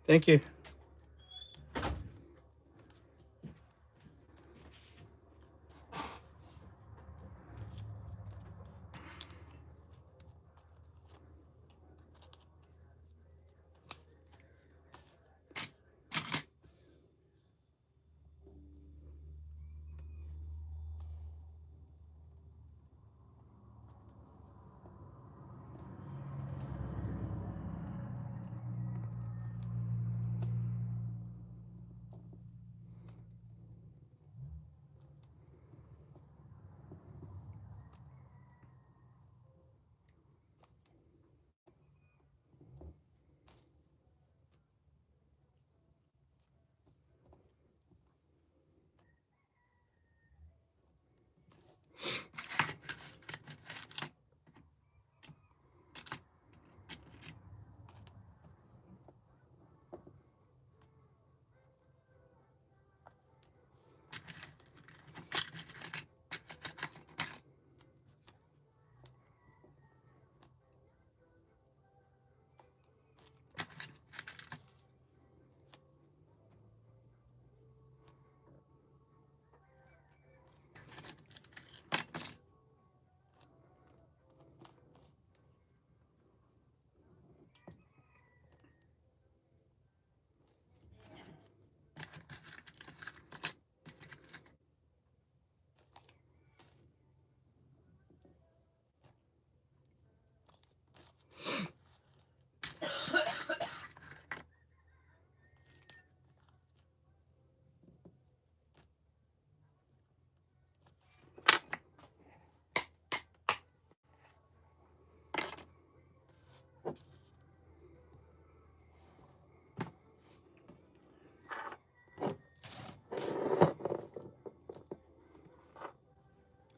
Thank you.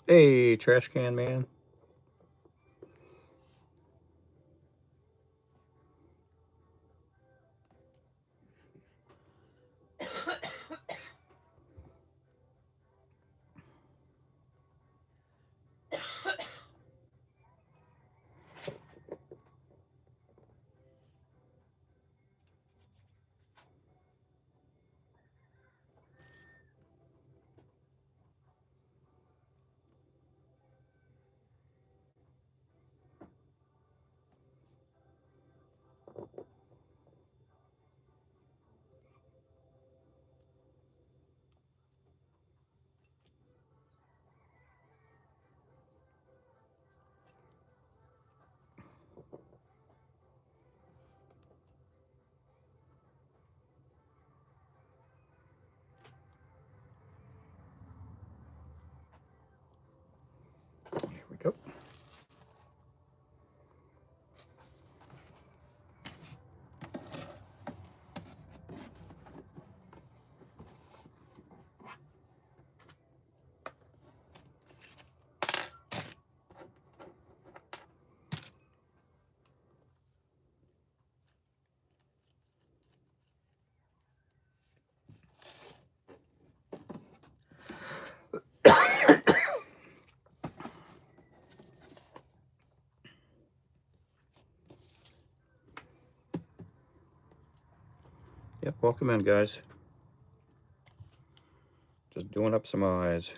Hey, trash can man. Here we go. Yep, welcome in, guys. Just doing up some eyes.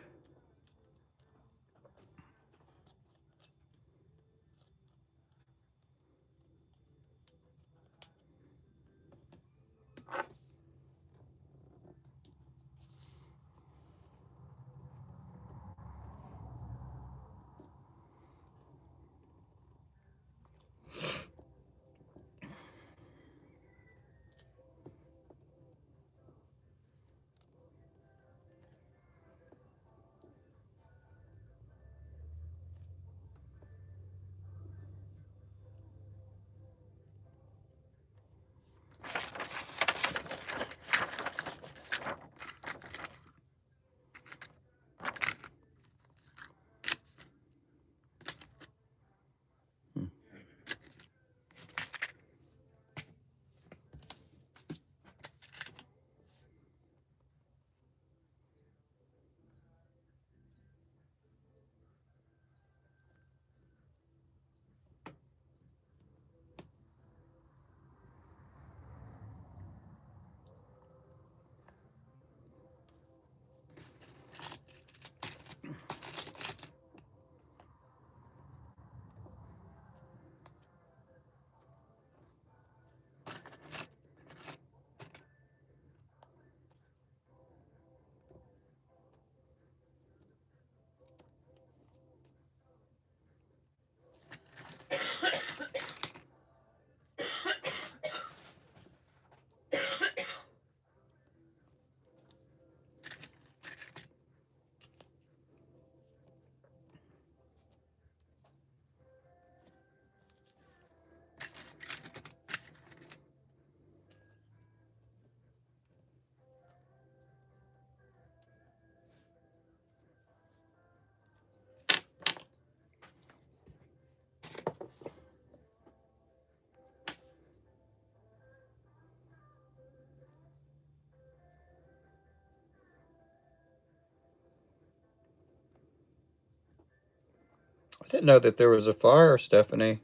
I didn't know that there was a fire, Stephanie,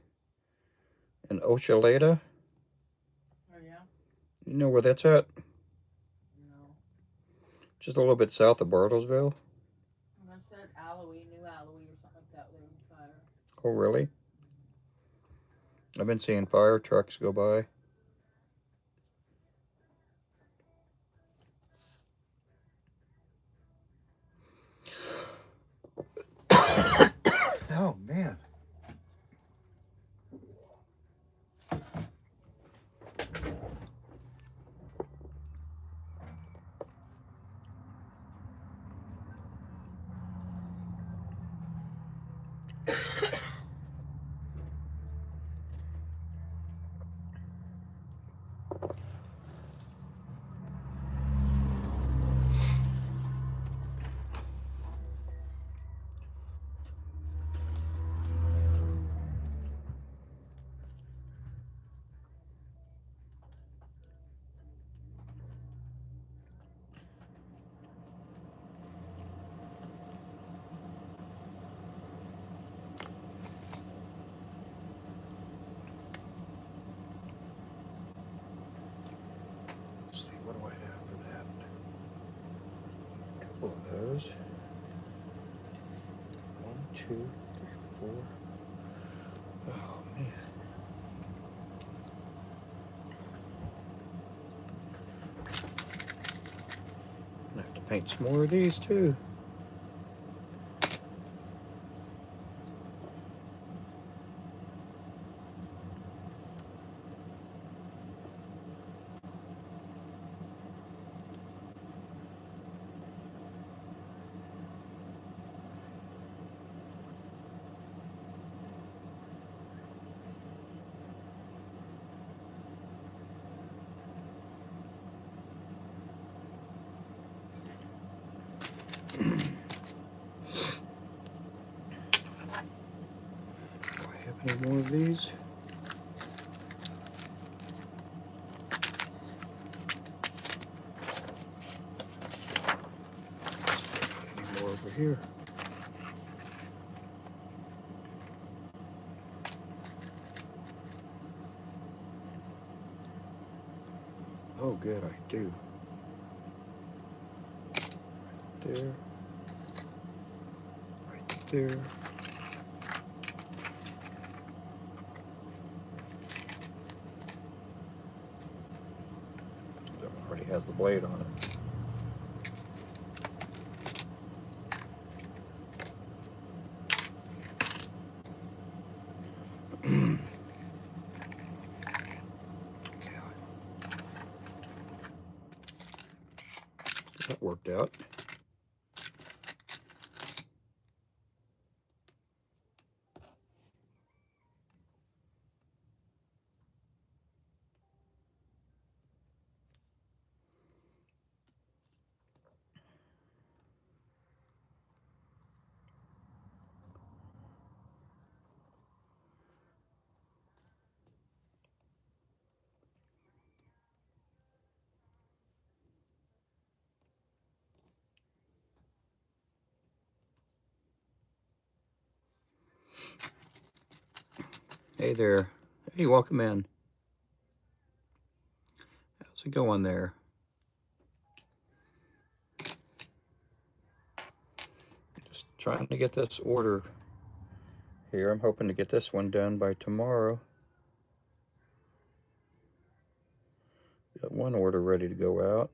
in Ochaleta. Oh, yeah? You know where that's at? No. Just a little bit south of Bartlesville. When I said Alloy, New Alloy, or something like that, there was fire. Oh, really? I've been seeing fire trucks go by. Oh, man. Let's see, what do I have for that? A couple of those. 1, 2, 3, 4. Oh, man. I'm gonna have to paint some more of these too. Do I have any more of these? Any more over here? Oh, good, I do. Right there. Right there. That one already has the blade on it. Okay, that worked out. Hey there. Hey, welcome in. How's it going there? Just trying to get this order here. I'm hoping to get this one done by tomorrow. Got one order ready to go out.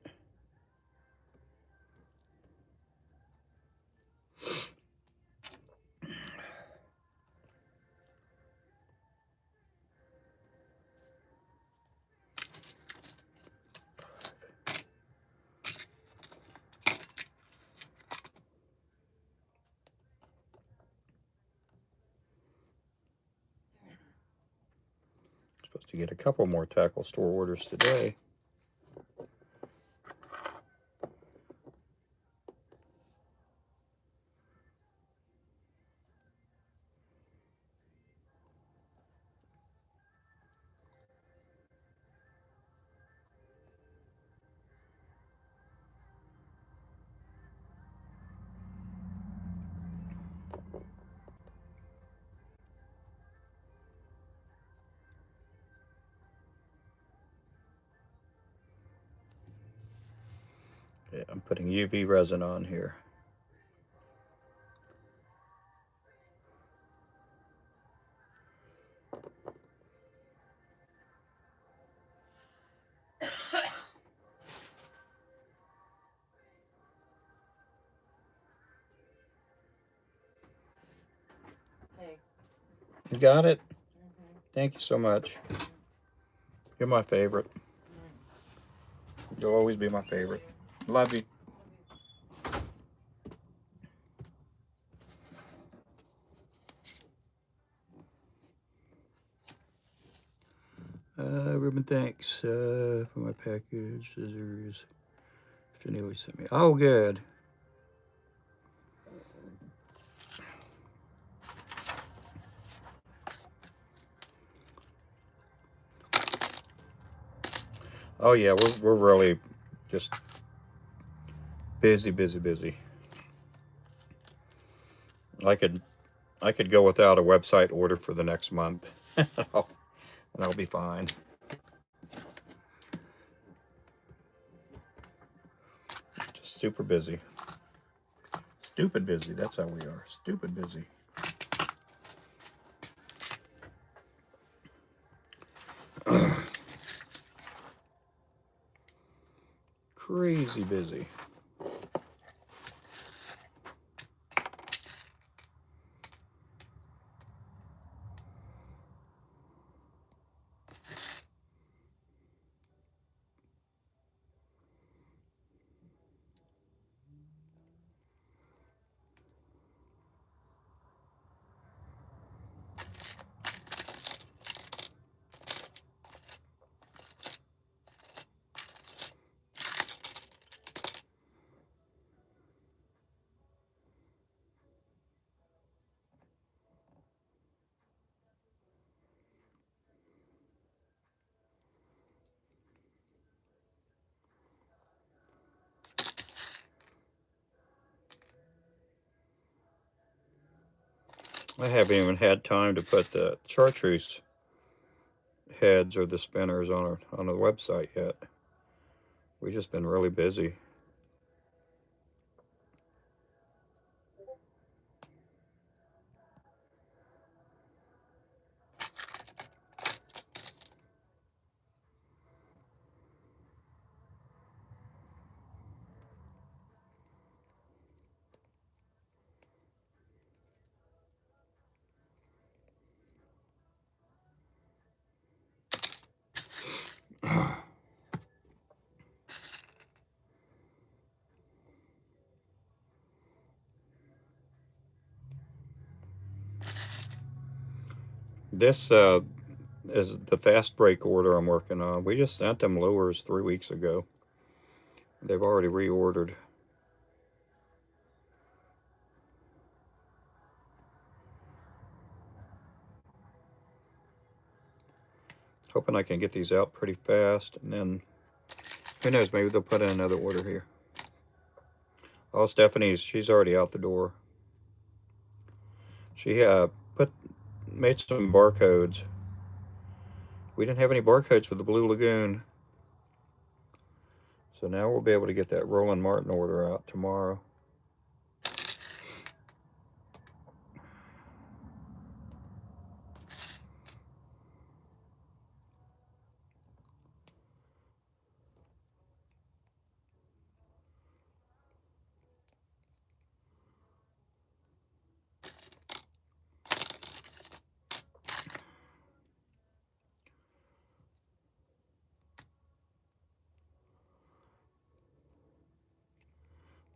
Supposed to get a couple more tackle store orders today. I'm putting UV resin on here. Hey. You got it? Mm-hmm. Thank you so much. You're my favorite. You'll always be my favorite. Love you. Ruben, thanks for my package. Scissors. Janelle sent me. Oh, good. Oh yeah, we're really just busy, busy, busy. I could go without a website order for the next month, and I'll be fine. Just super busy. Stupid busy. That's how we are. Stupid busy. Crazy busy. I haven't even had time to put the chartreuse heads or the spinners on the website yet. We've just been really busy. This is the fast break order I'm working on. We just sent them lures 3 weeks ago. They've already reordered. Hoping I can get these out pretty fast, and then who knows, maybe they'll put in another order here. Oh, she's already out the door. She made some barcodes. We didn't have any barcodes for the Blue Lagoon. So now we'll be able to get that Roland Martin order out tomorrow.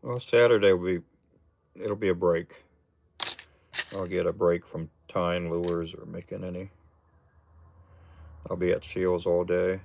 Well, Saturday it'll be a break. I'll get a break from tying lures or making any. I'll be at Shields all day.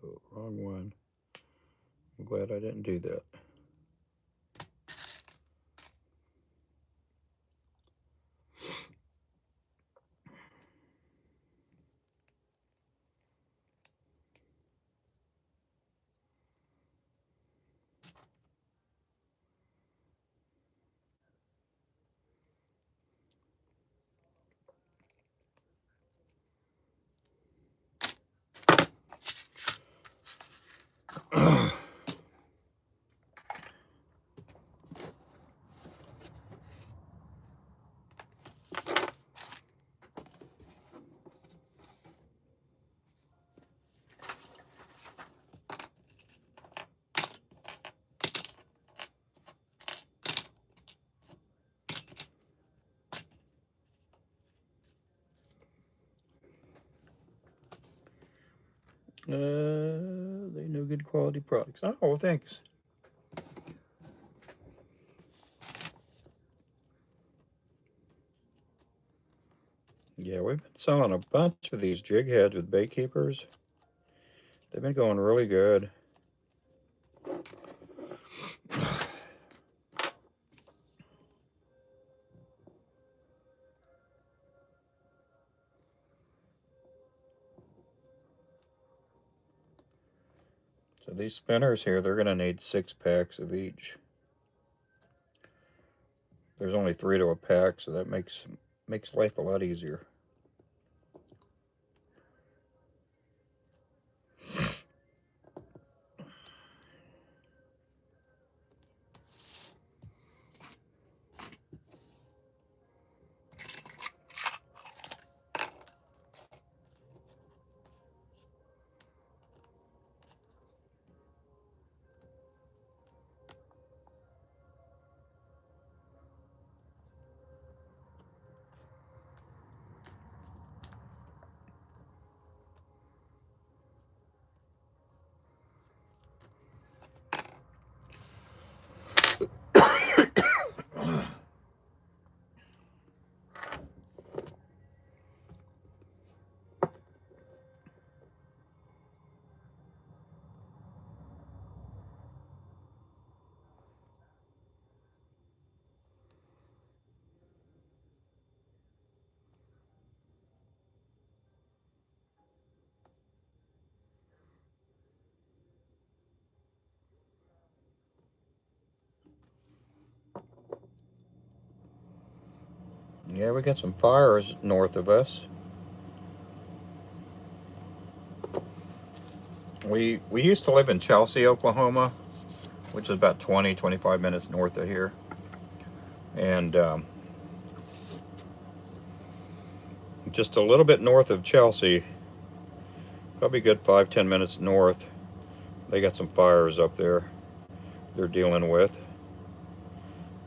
Oh, wrong one. I'm glad I didn't do that. They know good quality products. Oh, well, thanks. Yeah, we've been selling a bunch of these jig heads with bait keepers. They've been going really good. So these spinners here, they're going to need 6 packs of each. There's only 3 to a pack, so that makes life a lot easier. Yeah, we got some fires north of us. We used to live in Chelsea, Oklahoma, which is about 25 minutes north of here. And just a little bit north of Chelsea, probably good 5-10 minutes north, they got some fires up there they're dealing with.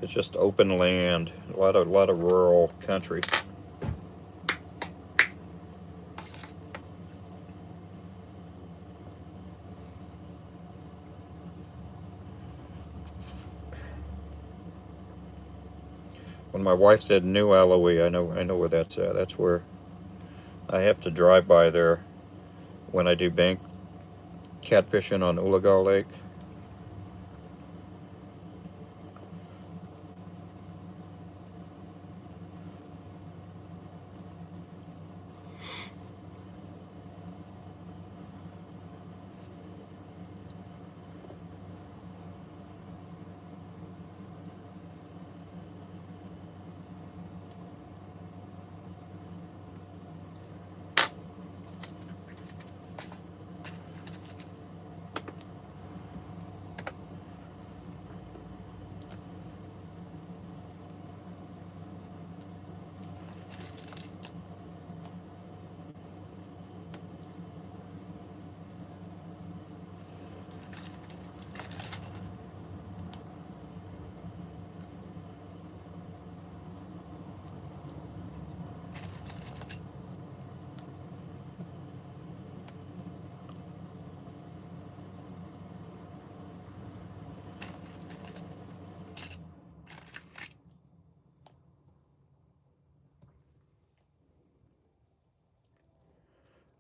It's just open land, a lot of rural country. When my wife said New Alloy, I know where that's at. That's where I have to drive by there when I do bank catfishing on Ulagal Lake.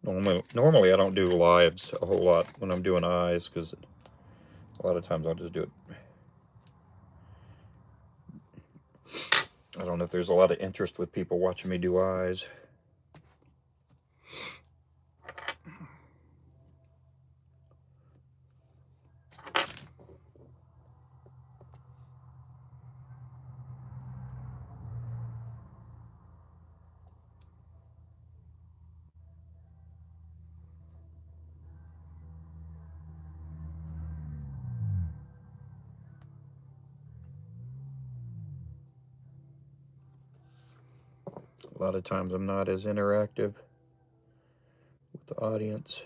Normally I don't do lives a whole lot when I'm doing eyes, because a lot of times I'll just do it. I don't know if there's a lot of interest with people watching me do eyes. A lot of times I'm not as interactive with the audience.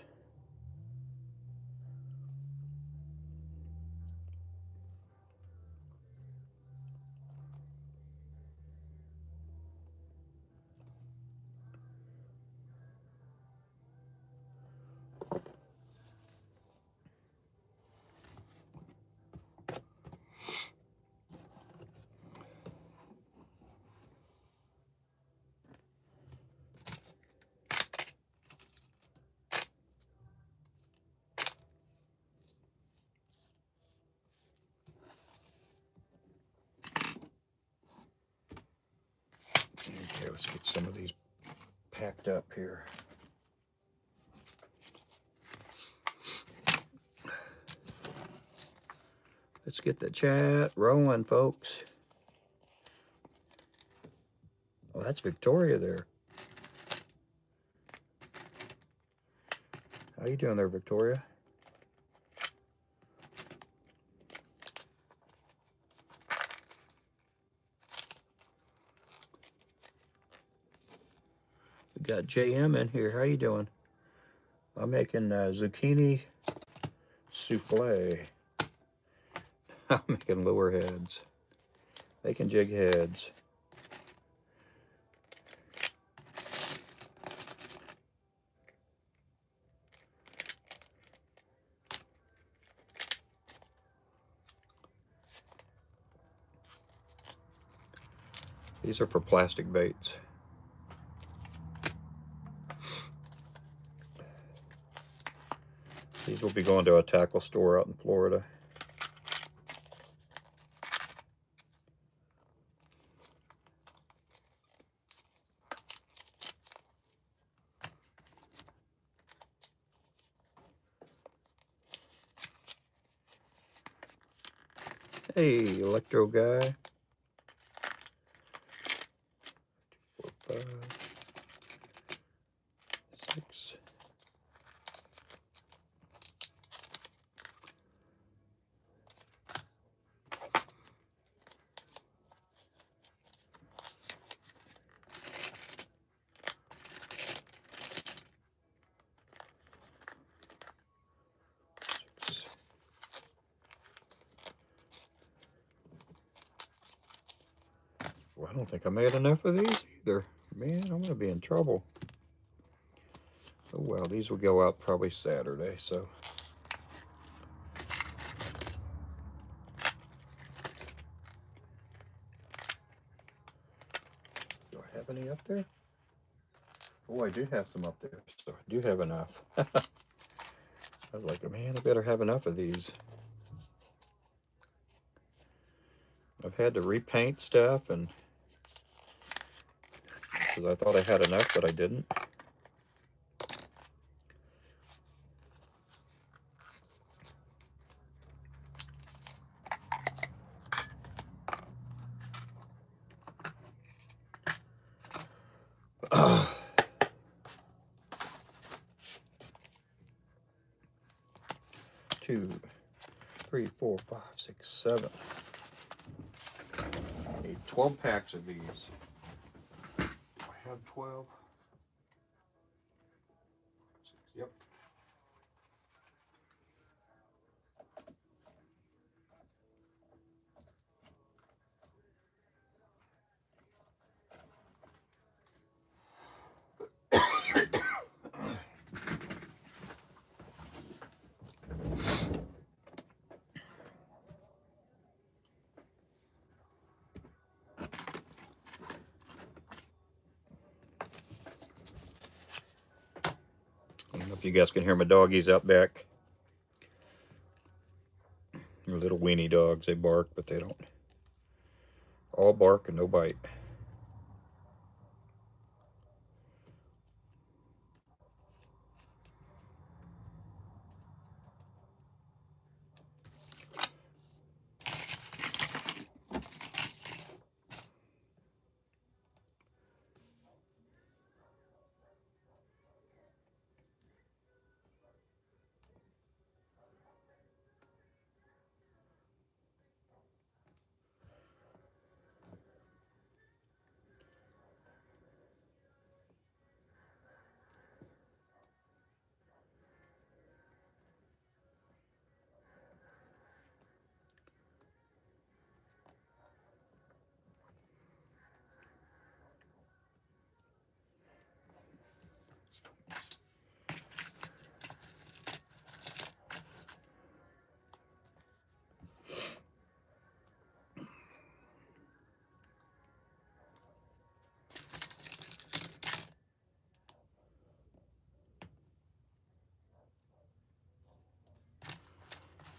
Okay, let's get some of these packed up here. Let's get the chat rolling, folks. Oh, that's Victoria there. How you doing there, Victoria? We got JM in here. How you doing? I'm making zucchini souffle. I'm making lure heads. They can jig heads. These are for plastic baits. These will be going to a tackle store out in Florida. Hey, electro guy. 4, 5, 6. Well, I don't think I made enough of these either. Man, I'm gonna be in trouble. Oh well, these will go out probably Saturday, so. Do I have any up there? Oh, I do have some up there, so I do have enough. I was like, man, I better have enough of these. I've had to repaint stuff, and because I thought I had enough, but I didn't. Two, 3, 4, 5, 6, 7. I need 12 packs of these. Do I have 12? Yep. if you guys can hear my doggies out back. They're little weenie dogs. They bark, but they don't all bark and no bite.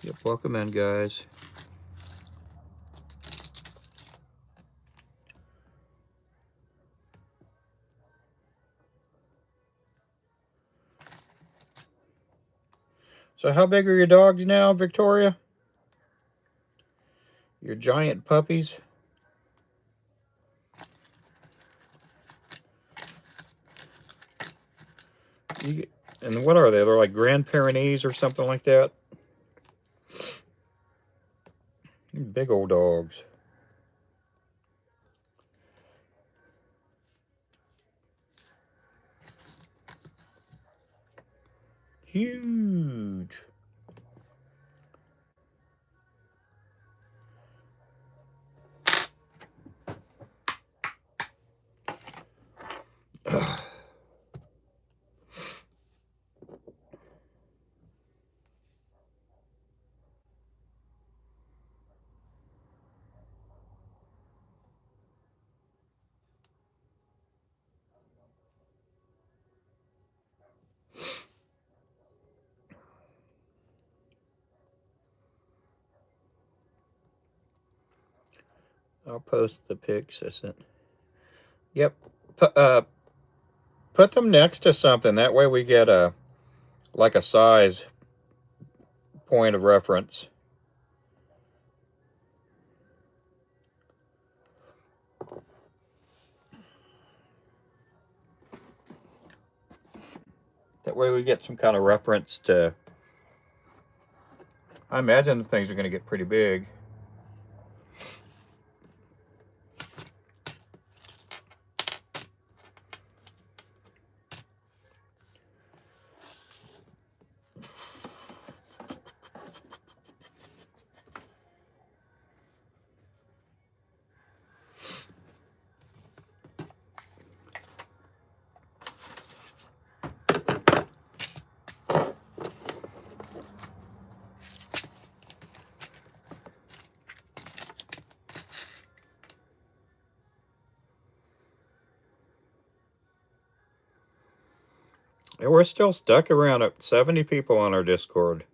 Yep, welcome in, guys. So how big are your dogs now, Victoria? Your giant puppies? And what are they? They're like Grand Pyrenees or something like that? Big old dogs. Huge. I'll post the pics I sent. Yep. Put them next to something. That way we get a like a size point of reference. That way we get some kind of reference to. I imagine the things are going to get pretty big. And we're still stuck around at 70 people on our Discord.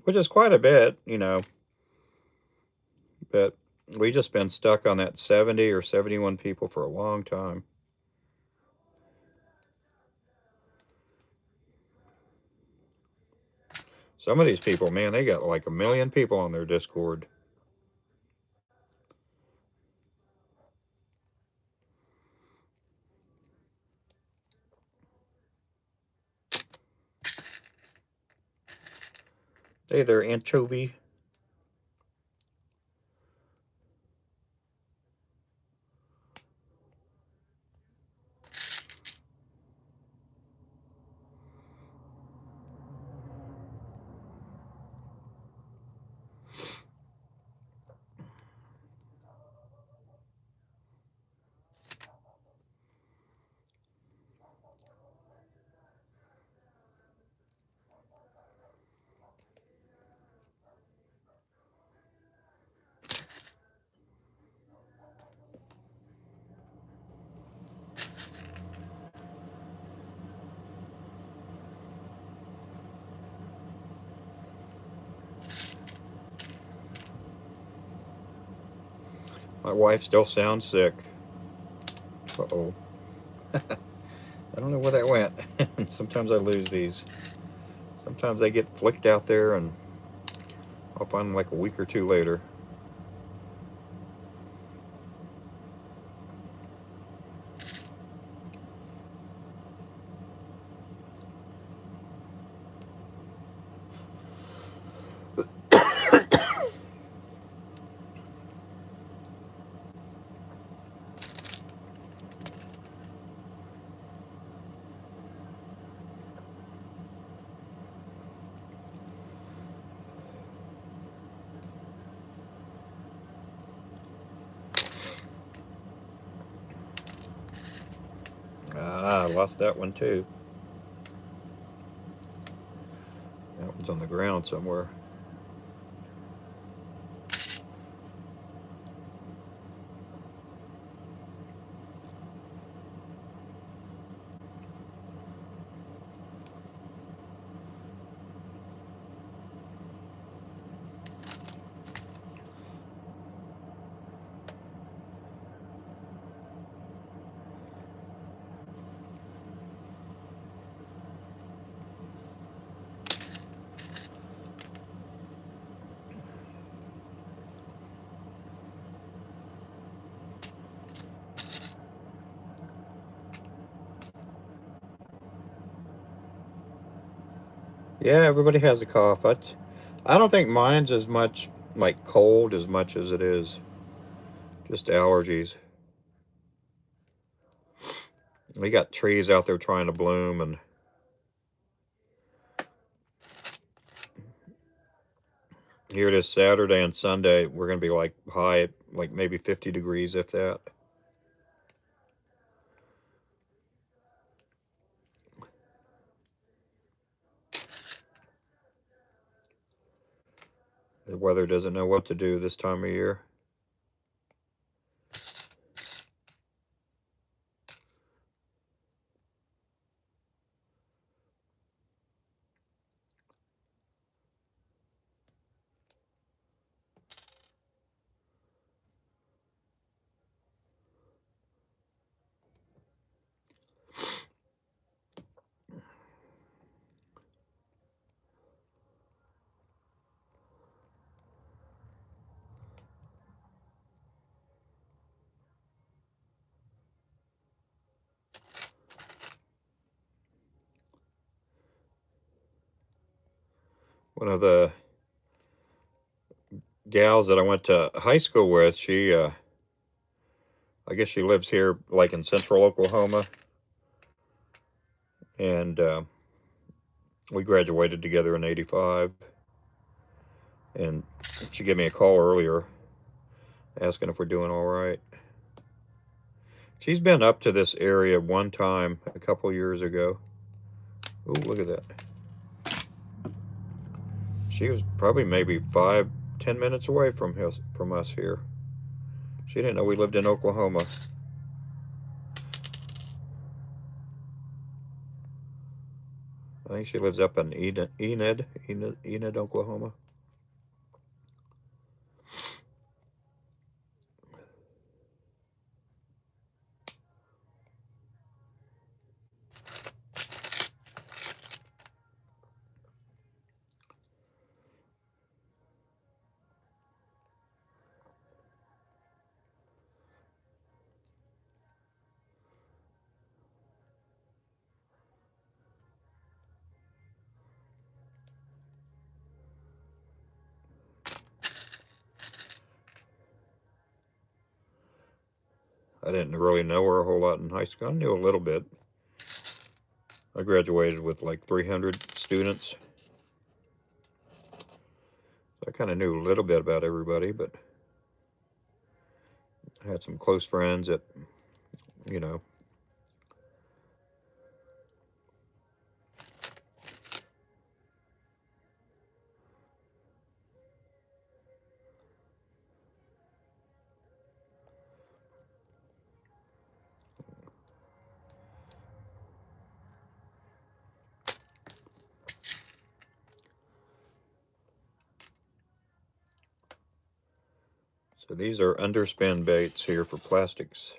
Which is quite a bit, you know. But we just been stuck on that 70 or 71 people for a long time. Some of these people, man, they got like 1 million people on their Discord. Hey there, anchovy. My wife still sounds sick. Uh-oh. I don't know where that went. Sometimes I lose these. Sometimes they get flicked out there and I'll find them like a week or two later. Ah, I lost that one too. That one's on the ground somewhere. Yeah, everybody has a cough. I don't think mine's as much like cold as much as it is just allergies. We got trees out there trying to bloom, and here it is Saturday and Sunday. We're going to be like high at like maybe 50 degrees, if that. The weather doesn't know what to do this time of year. One of the gals that I went to high school with, I guess she lives here like in central Oklahoma, and we graduated together in '85. And she gave me a call earlier asking if we're doing all right. She's been up to this area one time a couple years ago. Oh, look at that. She was probably maybe 5, 10 minutes away from us here. She didn't know we lived in Oklahoma. I think she lives up in Enid, Oklahoma. I didn't really know her a whole lot in high school. I knew a little bit. I graduated with like 300 students. So I kind of knew a little bit about everybody, but I had some close friends that, you know, So these are underspin baits here for plastics.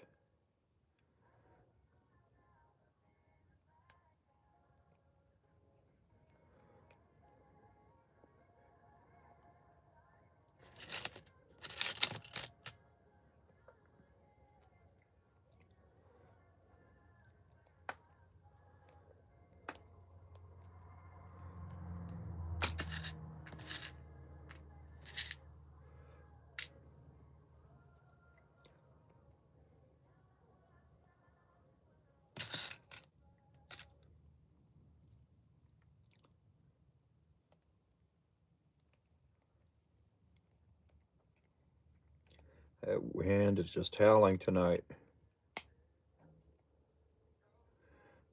That wind is just howling tonight.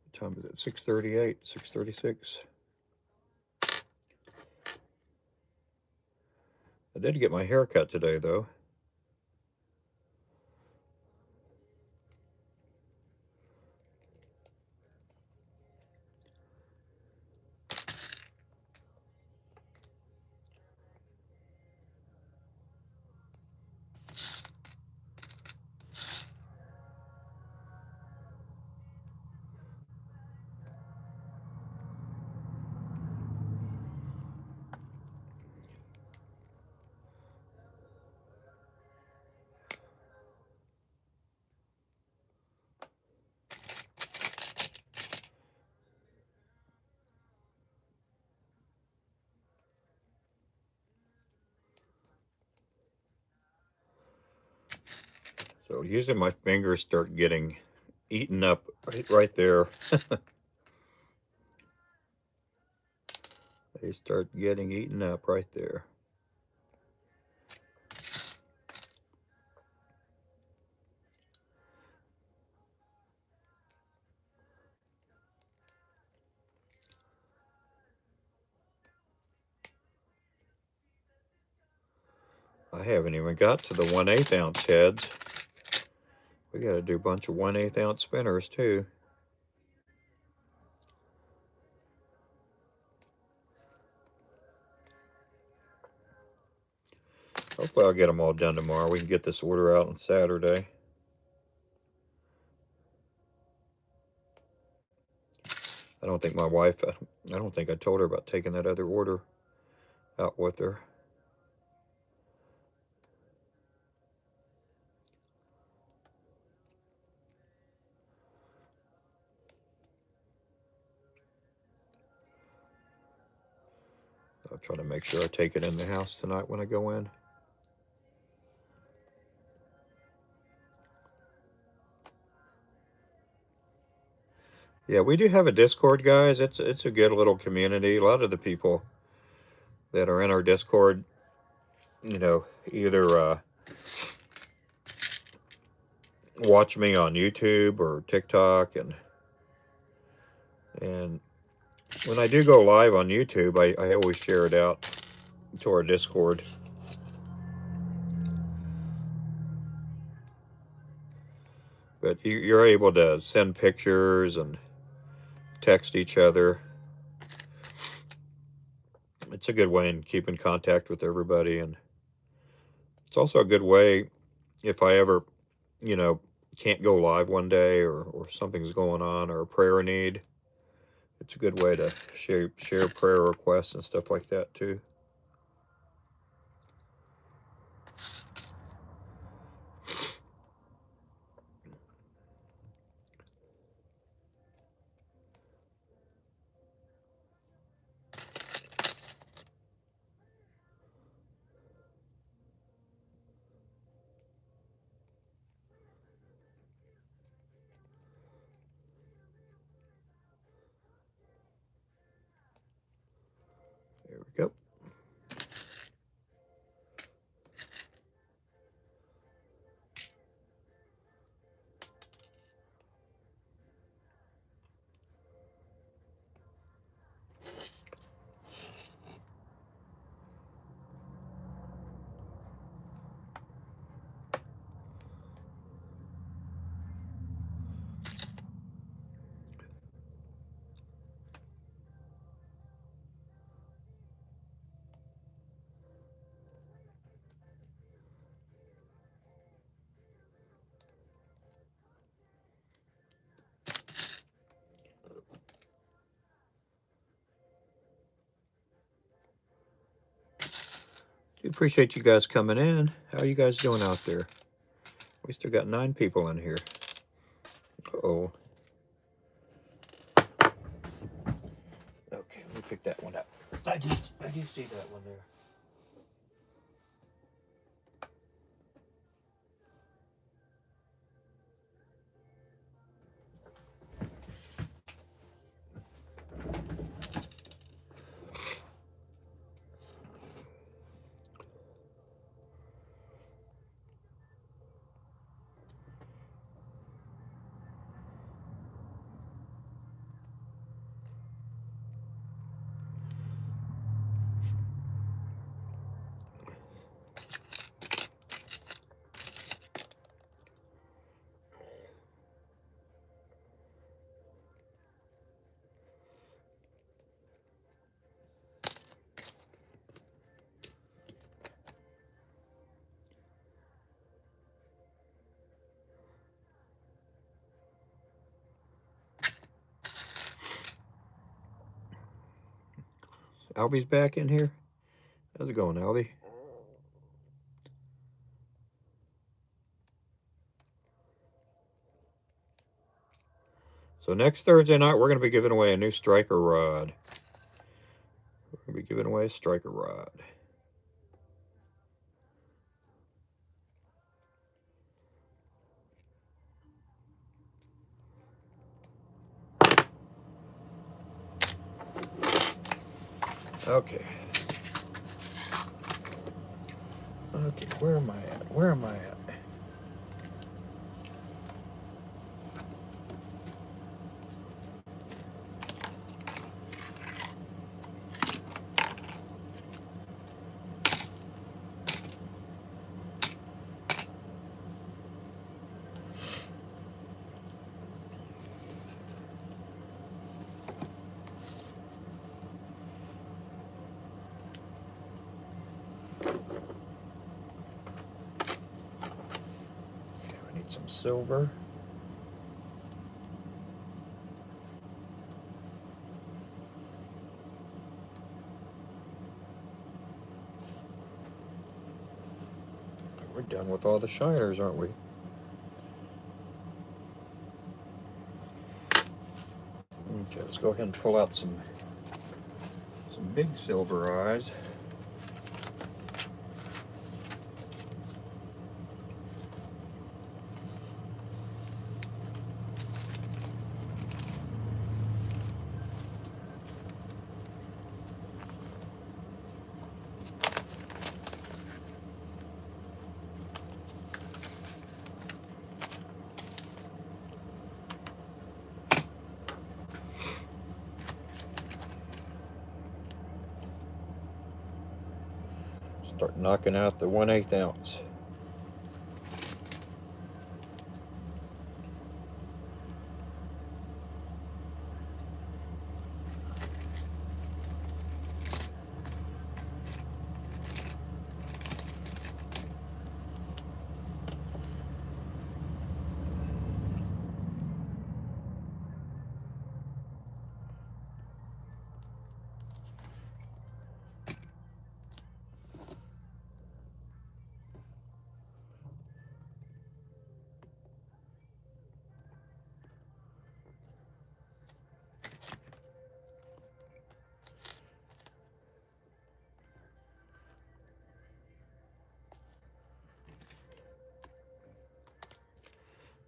What time is it? 6:38, 6:36. I did get my hair cut today, though. So usually my fingers start getting eaten up right there. They start getting eaten up right there. I haven't even got to the 1/8 ounce heads. We got to do a bunch of 1/8 ounce spinners too. Hopefully I'll get them all done tomorrow. We can get this order out on Saturday. I don't think my wife, I don't think I told her about taking that other order out with her. I'll try to make sure I take it in the house tonight when I go in. Yeah, we do have a Discord, guys. It's a good little community. A lot of the people that are in our Discord, you know, either watch me on YouTube or TikTok, and when I do go live on YouTube, I always share it out to our Discord. But you're able to send pictures and text each other. It's a good way to keep in contact with everybody, and it's also a good way if I ever, you know, can't go live one day, or something's going on, or a prayer need. It's a good way to share prayer requests and stuff like that too. There we go. We appreciate you guys coming in. How are you guys doing out there? We still got 9 people in here. Uh-oh. Okay, let me pick that one up. I do see that one there. Albie's back in here. How's it going, Albie? So next Thursday night, we're going to be giving away a new striker rod. We're going to be giving away a striker rod. Okay. Okay, where am I at? Where am I at? Okay, we need some silver. We're done with all the shiners, aren't we? Okay, let's go ahead and pull out some big silver eyes. Start knocking out the 1/8 ounce.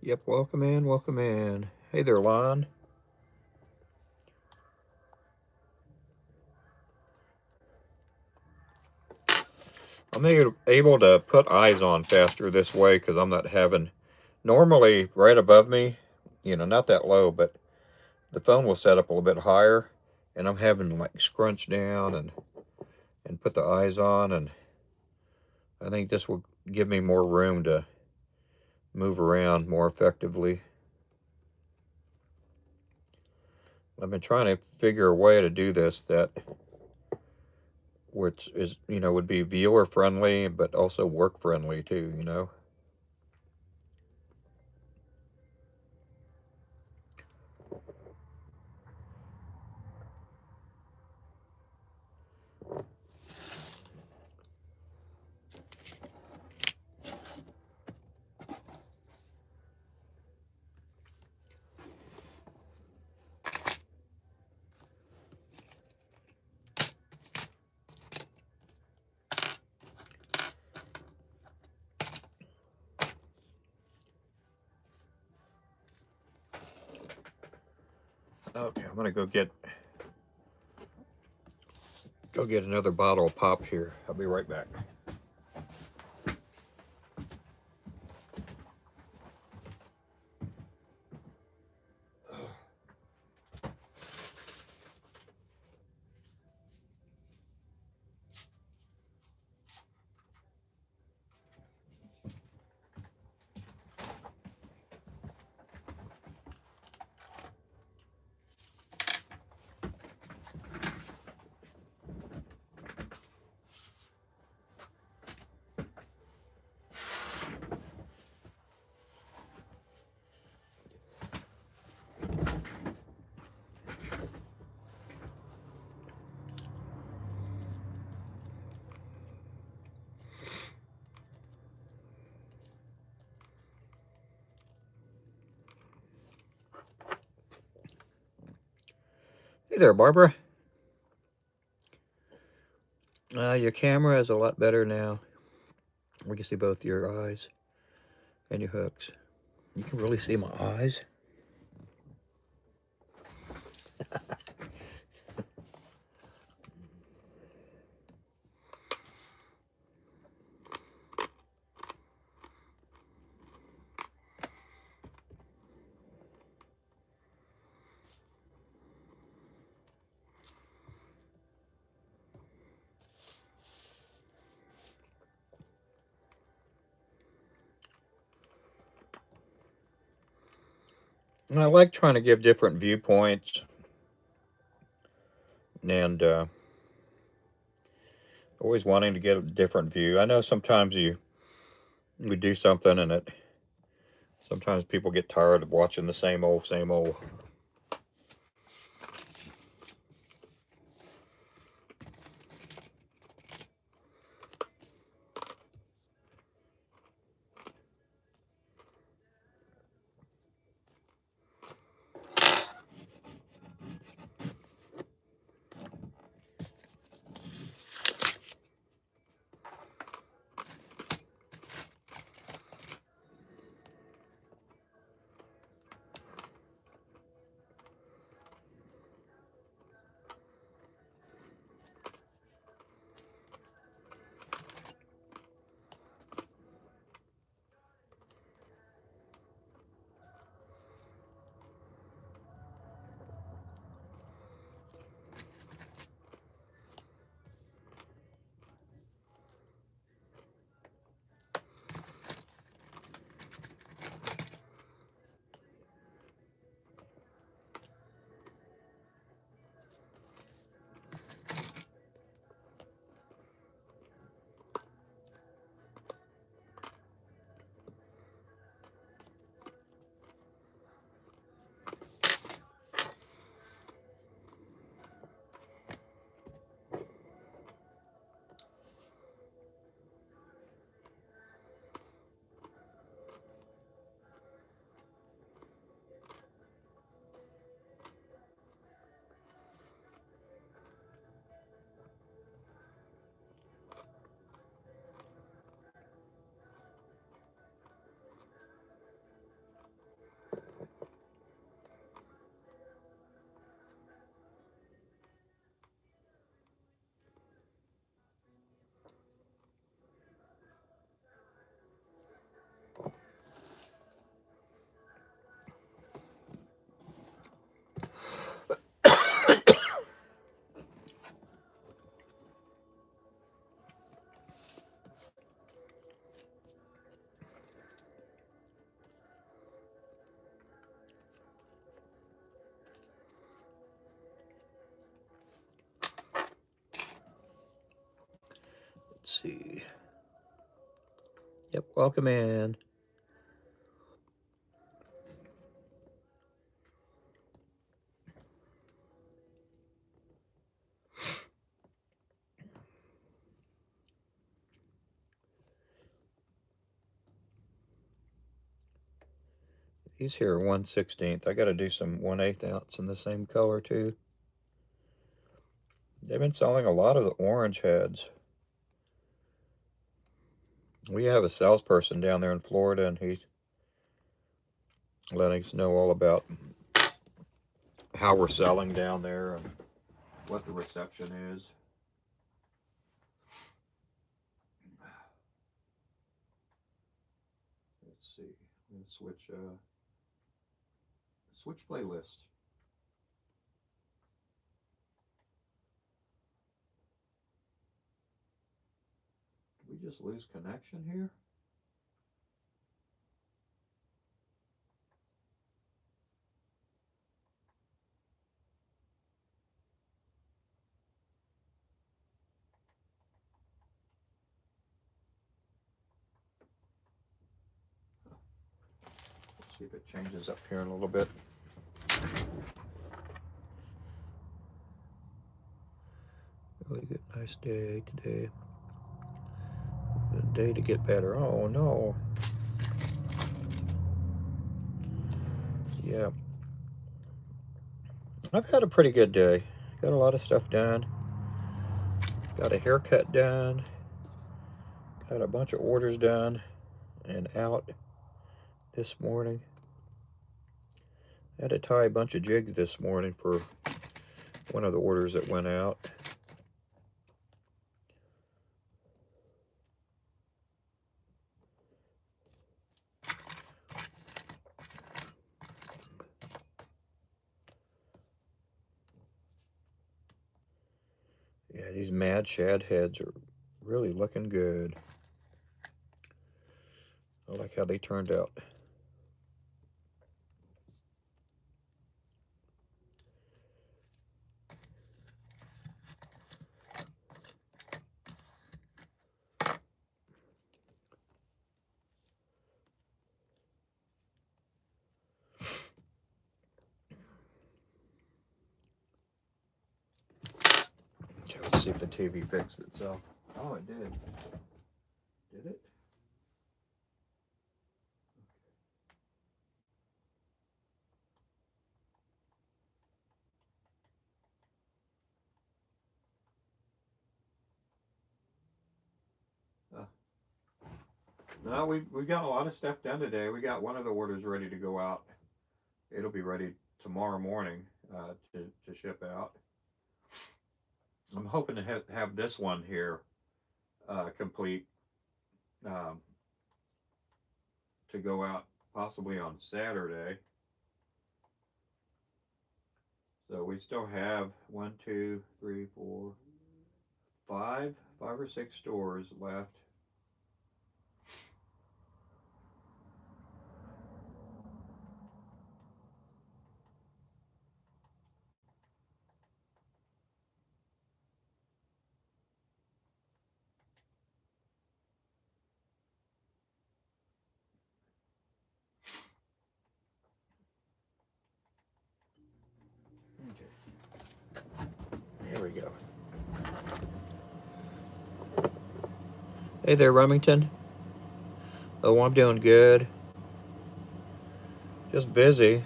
Yep, welcome in, welcome in. Hey there, Lon. I'm able to put eyes on faster this way because I'm not having, normally right above me, you know, not that low, but the phone will set up a little bit higher, and I'm having to like scrunch down and put the eyes on, and I think this will give me more room to move around more effectively. I've been trying to figure a way to do this that which is, you know, would be viewer friendly but also work friendly too, you know. Okay, I'm gonna go get another bottle of pop here. I'll be right back. Hey there, Barbara. Your camera is a lot better now. We can see both your eyes and your hooks. You can really see my eyes. And I like trying to give different viewpoints and always wanting to get a different view. I know sometimes we do something and sometimes people get tired of watching the same old, same old. Let's see. Yep, welcome in. These here are 1/16. I got to do some 1/8 ounce in the same color too. They've been selling a lot of the orange heads. We have a salesperson down there in Florida, and he's letting us know all about how we're selling down there and what the reception is. Let's see. Let's switch playlist. Did we just lose connection here? Let's see if it changes up here in a little bit. Really good, nice day today. Good day to get better. Oh no. Yeah. I've had a pretty good day. Got a lot of stuff done. Got a haircut done. Got a bunch of orders done and out this morning. I had to tie a bunch of jigs this morning for one of the orders that went out. Yeah, these mad shad heads are really looking good. I like how they turned out. Okay, let's see if the TV fixed itself. Oh, it did. Did it? No, we got a lot of stuff done today. We got one of the orders ready to go out. It'll be ready tomorrow morning to ship out. I'm hoping to have this one here complete to go out possibly on Saturday. So we still have 1, 2, 3, 4, 5 or 6 stores left. Here we go. Hey there, Remington. Oh, I'm doing good. Just busy.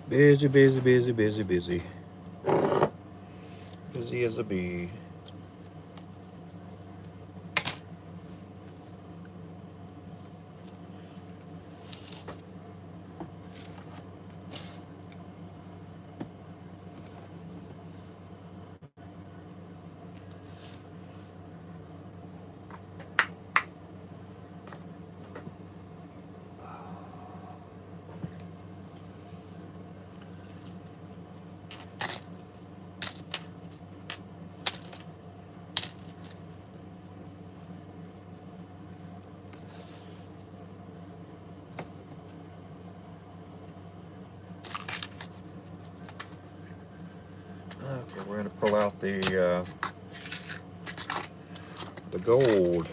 Busy, busy, busy, busy, busy. Busy as a bee. the gold.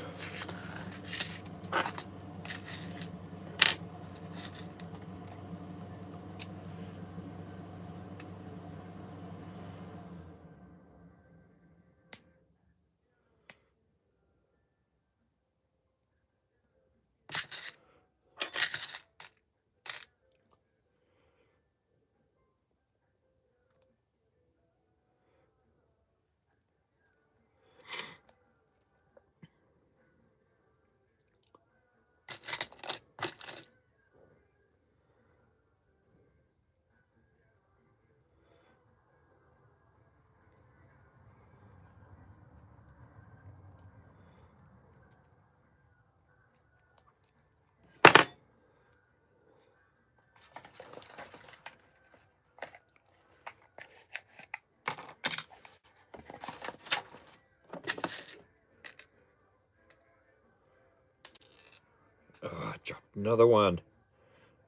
Oh, I dropped another one.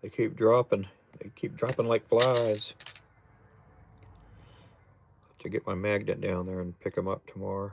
They keep dropping. They keep dropping like flies. To get my magnet down there and pick them up tomorrow.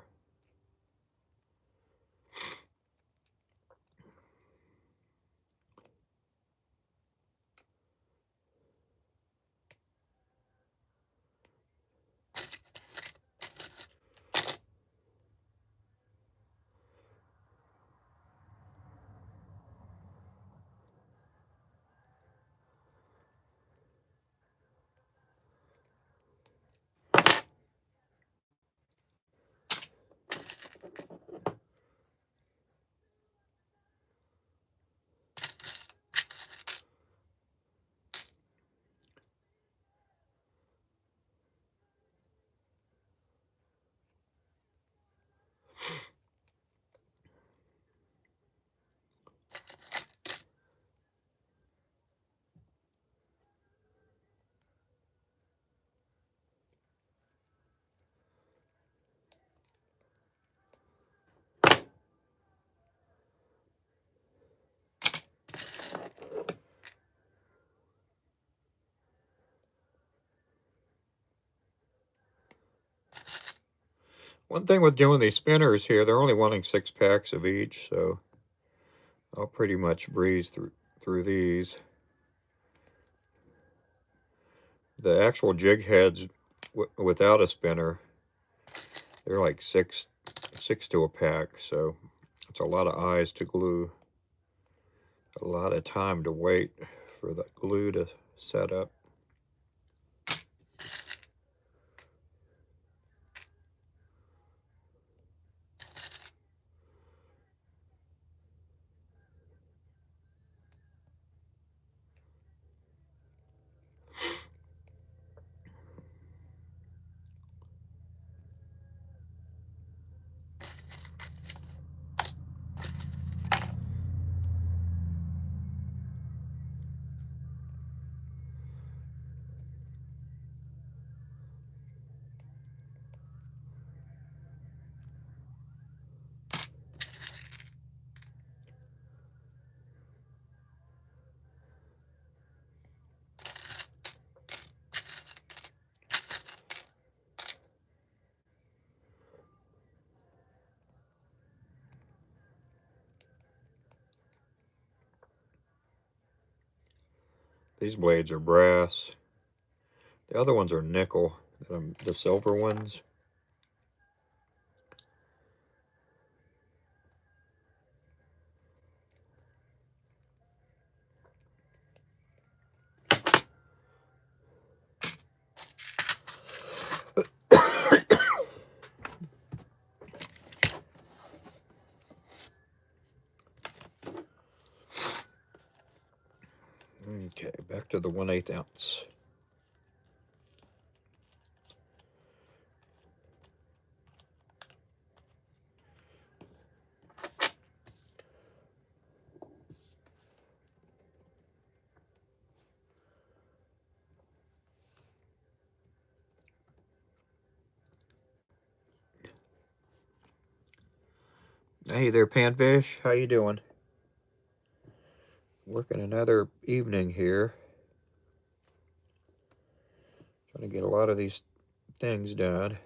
One thing with doing these spinners here, they're only wanting 6 packs of each, so I'll pretty much breeze through these. The actual jig heads without a spinner, they're like six to a pack, so it's a lot of eyes to glue. A lot of time to wait for the glue to set up. These blades are brass. The other ones are nickel, the silver ones. Okay, back to the 1/8 ounce. Hey there, Panfish. How you doing? Working another evening here. Trying to get a lot of these things done.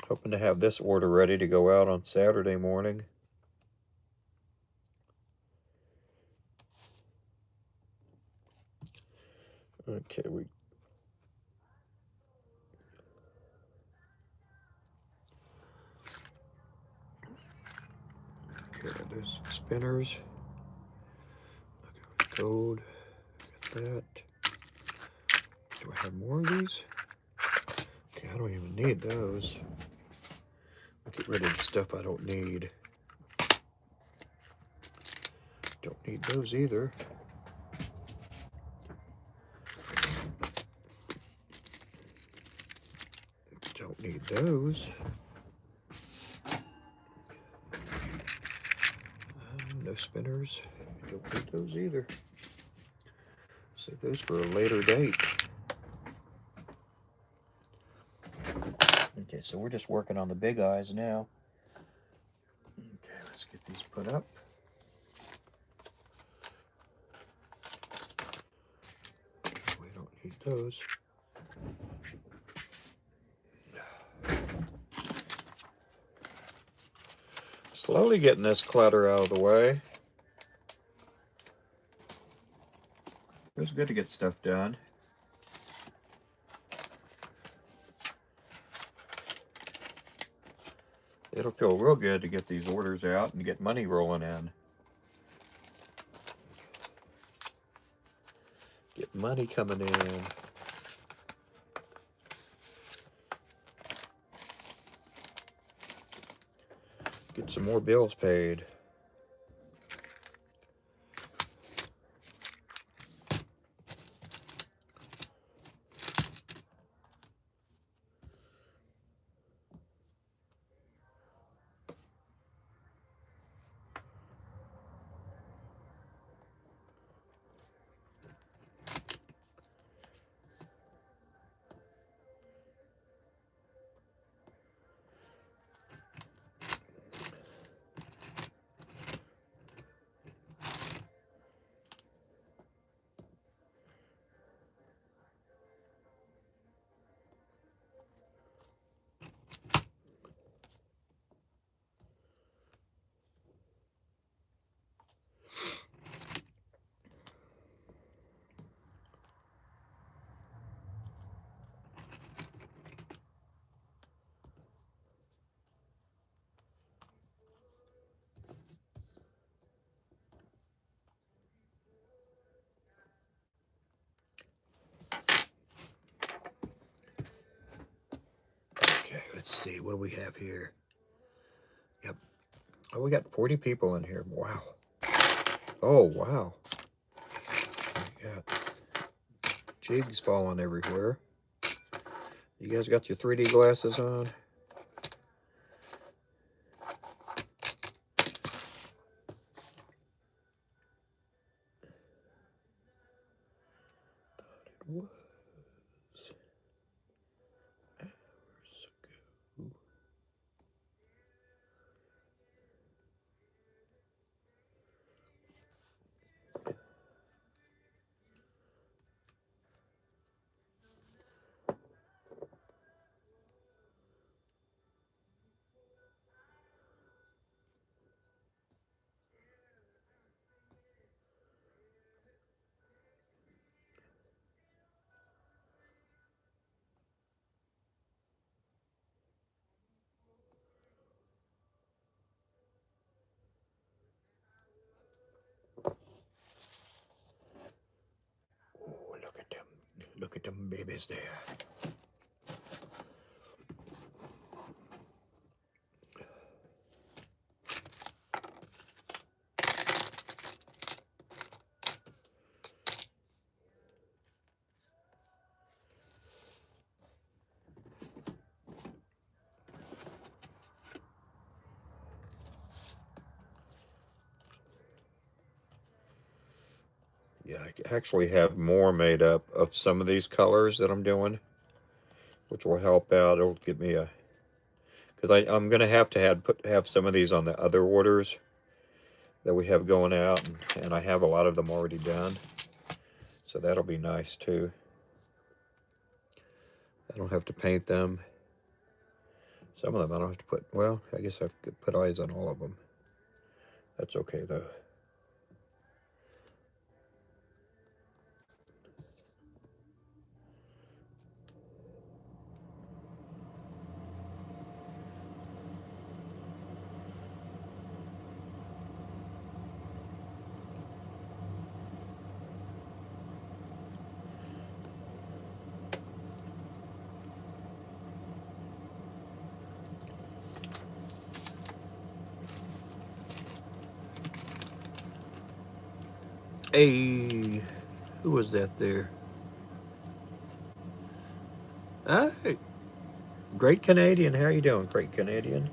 Hoping to have this order ready to go out on Saturday morning. Okay, there's spinners. Okay, gold. Got that. Do I have more of these? Okay, I don't even need those. I'll get rid of the stuff I don't need. Don't need those either. Don't need those. No spinners. Don't need those either. Save those for a later date. Okay, so we're just working on the big eyes now. Okay, let's get these put up. We don't need those. Slowly getting this clutter out of the way. It was good to get stuff done. It'll feel real good to get these orders out and get money rolling in. Get money coming in. Get some more bills paid. Okay, let's see, what do we have here? Yep. Oh, we got 40 people in here. Wow. Oh, wow. We got jigs falling everywhere. You guys got your 3D glasses on? It was hours ago. Oh, look at them. Look at them babies there. Yeah, I actually have more made up of some of these colors that I'm doing, which will help out. It'll give me a, because I'm gonna have to have some of these on the other orders that we have going out, and I have a lot of them already done, so that'll be nice too. I don't have to paint them, Some of them I don't have to put, well, I guess I could put eyes on all of them. That's okay though. Hey, who was that there? Hey, Great Canadian. How you doing, Great Canadian?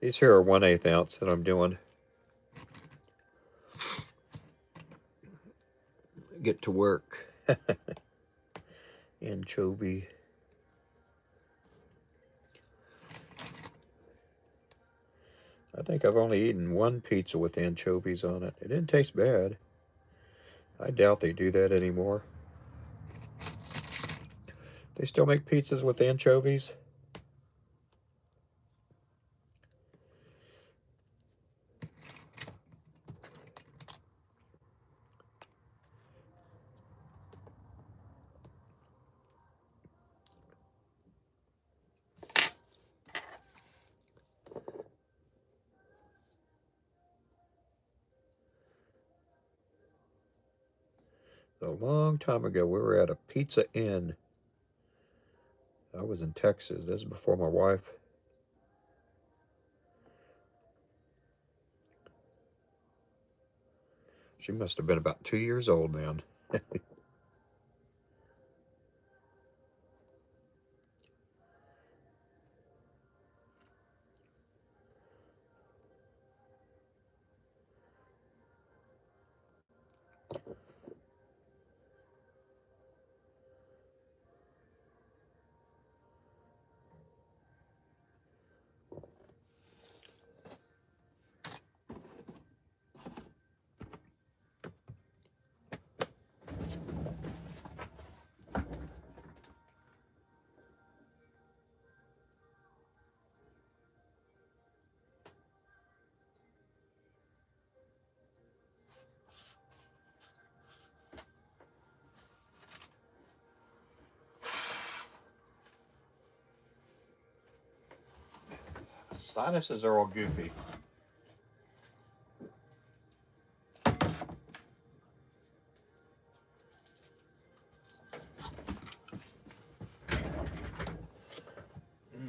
These here are 1/8 ounce that I'm doing. Get to work. Anchovy. I think I've only eaten one pizza with anchovies on it. It didn't taste bad. I doubt they do that anymore. They still make pizzas with anchovies? A long time ago, we were at a Pizza Inn. I was in Texas. This is before my wife. She must have been about 2 years old then. Sinuses are all goofy.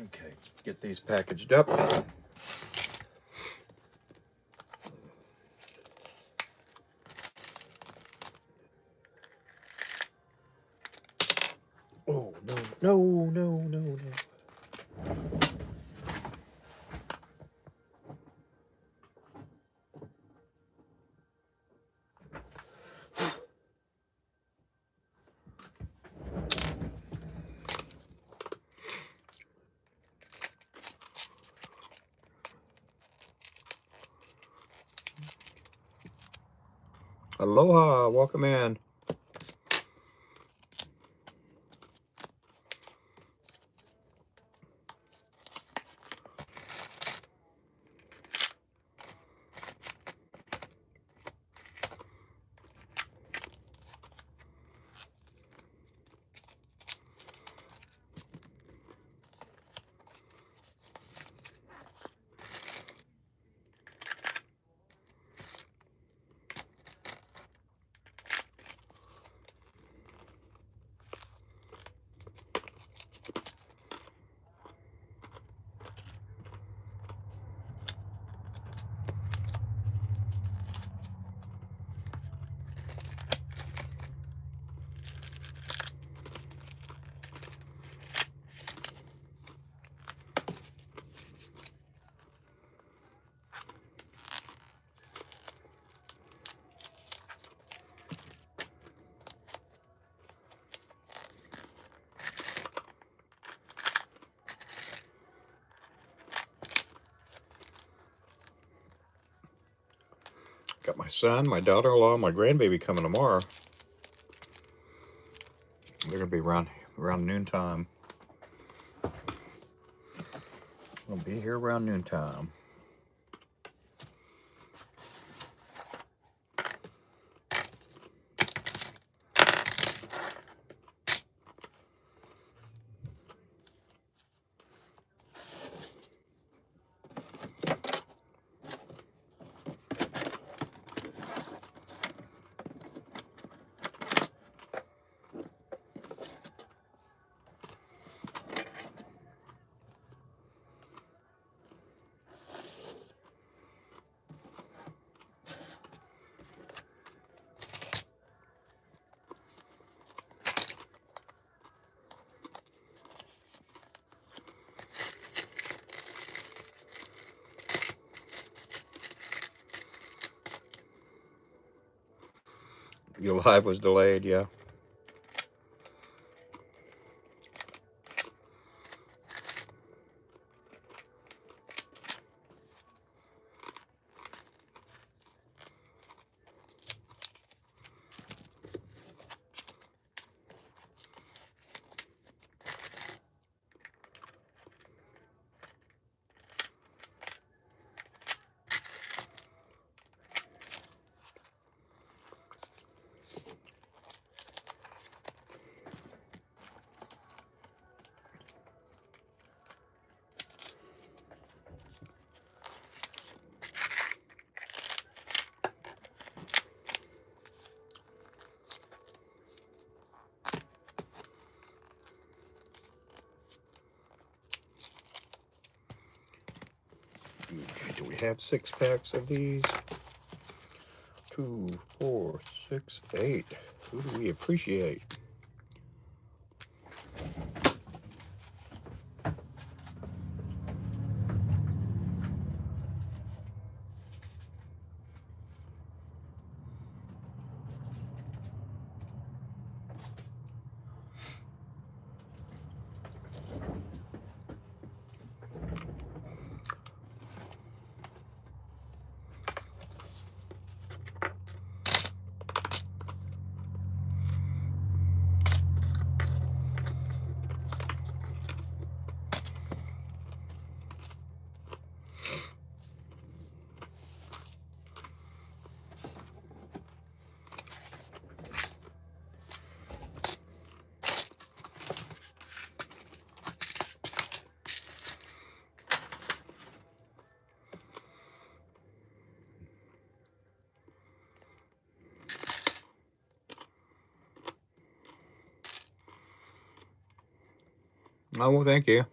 Okay, get these packaged up. Oh, no, no, no, no, no. Aloha, welcome in. Got my son, my daughter-in-law, my grandbaby coming tomorrow. They're gonna be around noontime. I'll be here around noontime. Your live was delayed, yeah. Okay, do we have 6 packs of these? 2, 4, 6, 8. Who do we appreciate? Oh, well, thank you.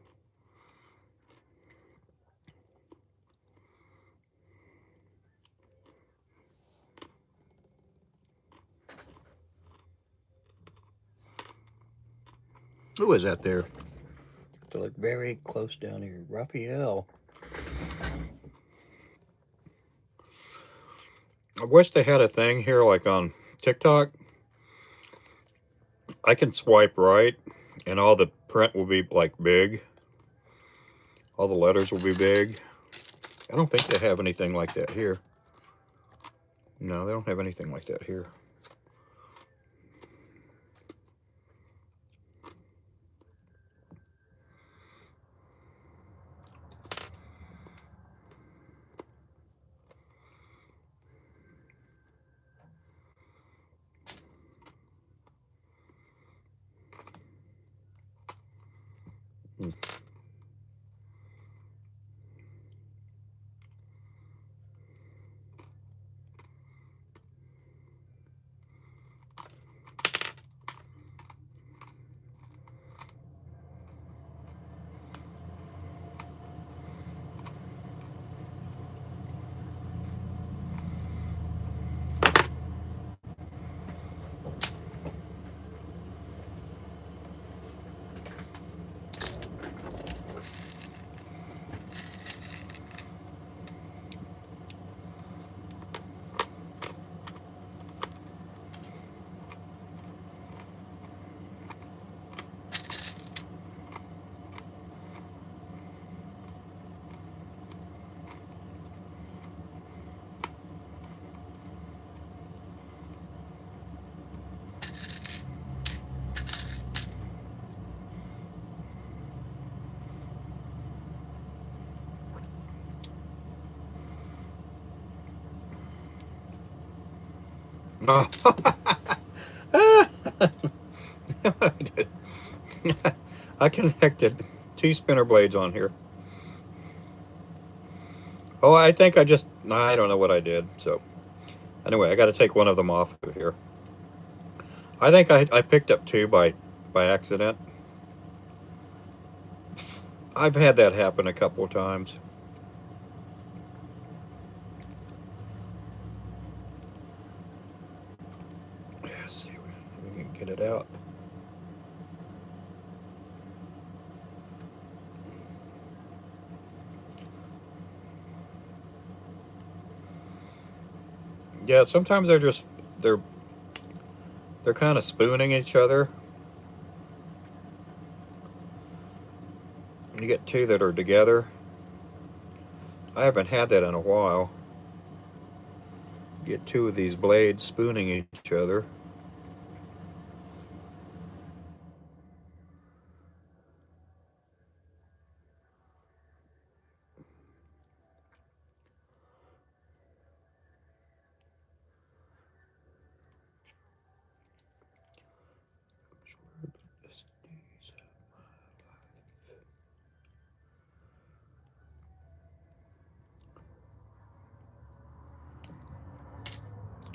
Who is that there? To look very close down here. Raphael. I wish they had a thing here like on TikTok. I can swipe right and all the print will be like big. All the letters will be big. I don't think they have anything like that here. No, they don't have anything like that here. Hmm. Oh. I connected 2 spinner blades on here. Oh, I think I don't know what I did. So anyway, I got to take one of them off of here. I think I picked up 2 by accident. I've had that happen a couple of times. Let's see, we can get it out. Yeah, sometimes they're they're kind of spooning each other. You get 2 that are together. I haven't had that in a while. Get 2 of these blades spooning each other.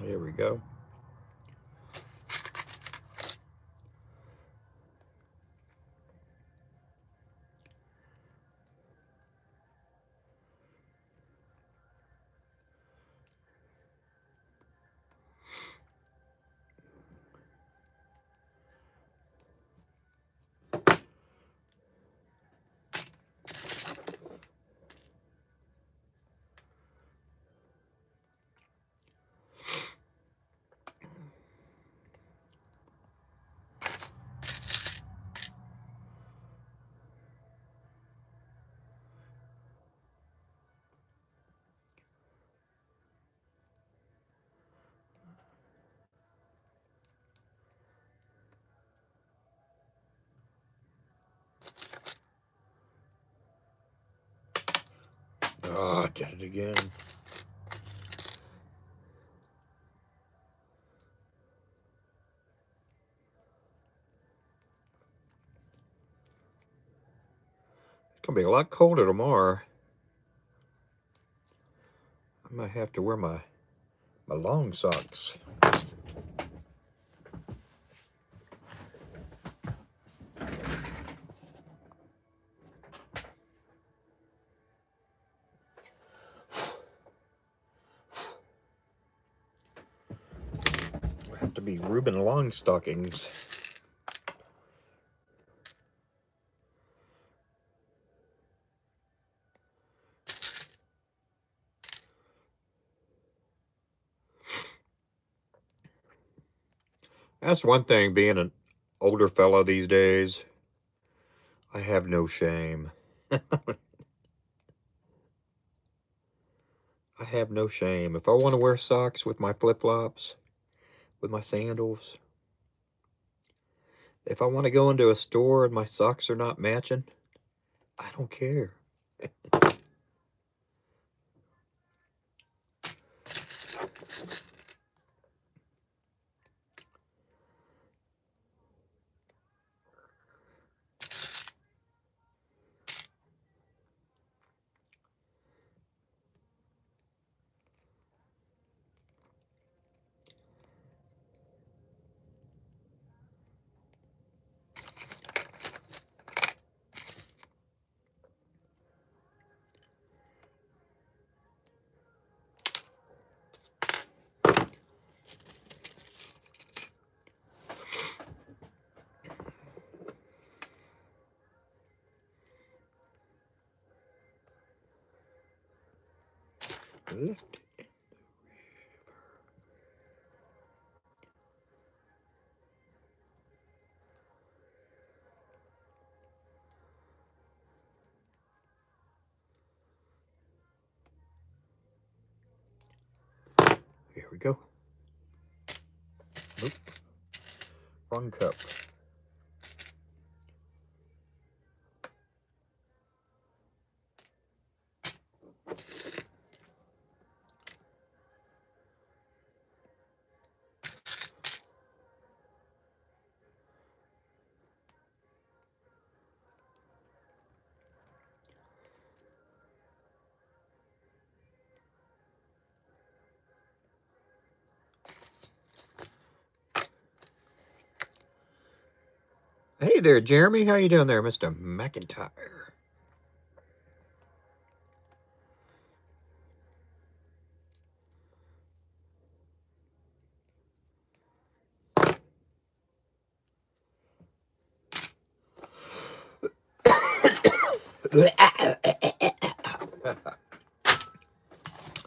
There we go. Oh, I did it again. It's gonna be a lot colder tomorrow. I might have to wear my long socks. be Ruben long stockings. That's one thing, being an older fellow these days. I have no shame. I have no shame. If I want to wear socks with my flip-flops, with my sandals, if I want to go into a store and my socks are not matching, I don't care. Left. Here we go. Nope. Wrong cup. Hey there, Jeremy. How you doing there, Mr. McIntyre?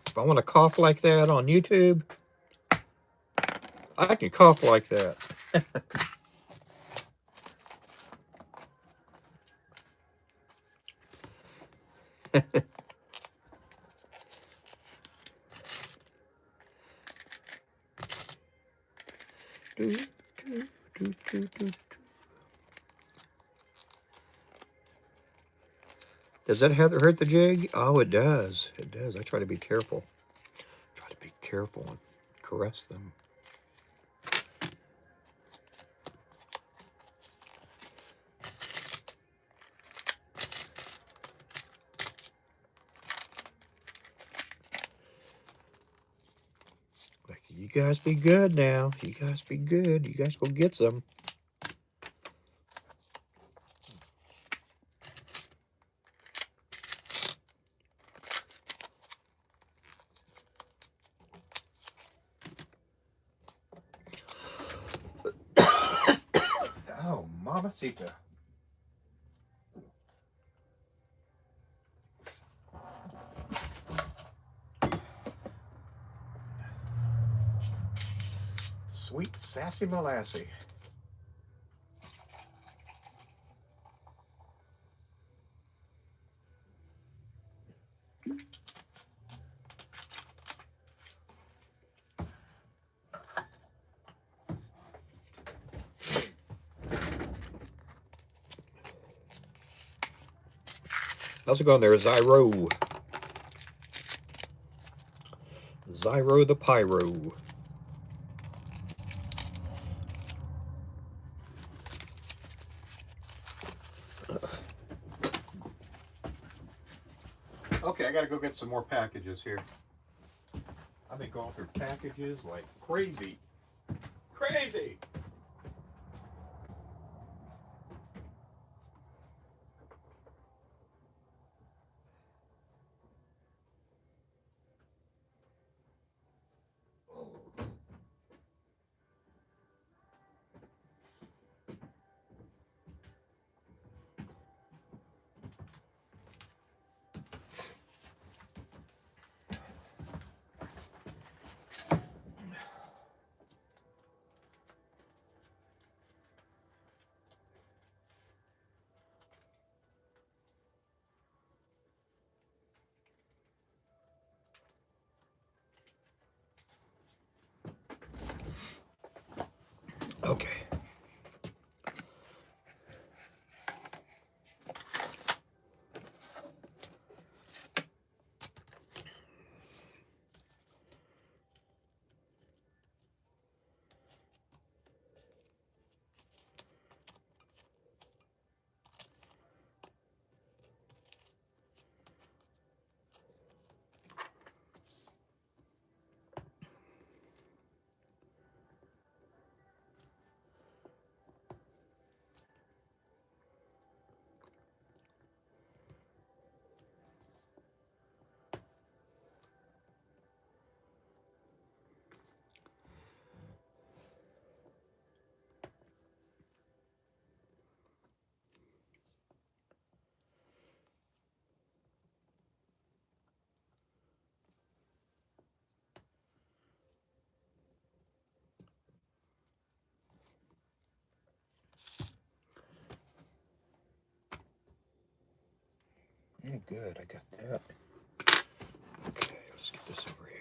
If I want to cough like that on YouTube, I can cough like that. Does that hurt the jig? Oh, it does. It does. I try to be careful. Try to be careful and caress them. Like, you guys be good now. You guys be good. You guys go get some. Oh, mamacita. Sweet sassy molassie. How's it going there, Zyro? Zyro the Pyro. Okay, I gotta go get some more packages here. I've been going through packages like crazy. Crazy! Okay. Oh, good, I got that. Okay, let's get this over here.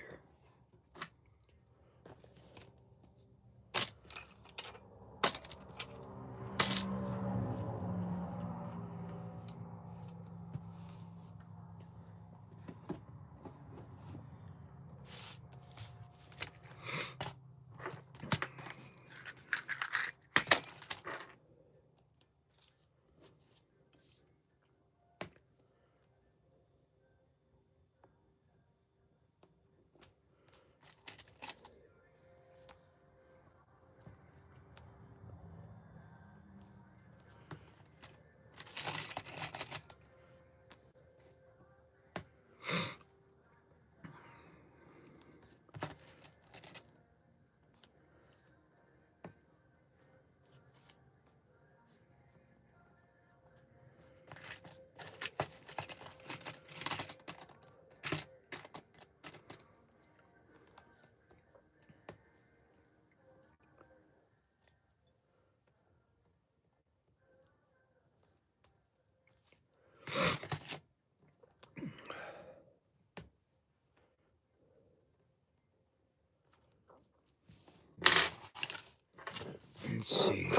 Let's see.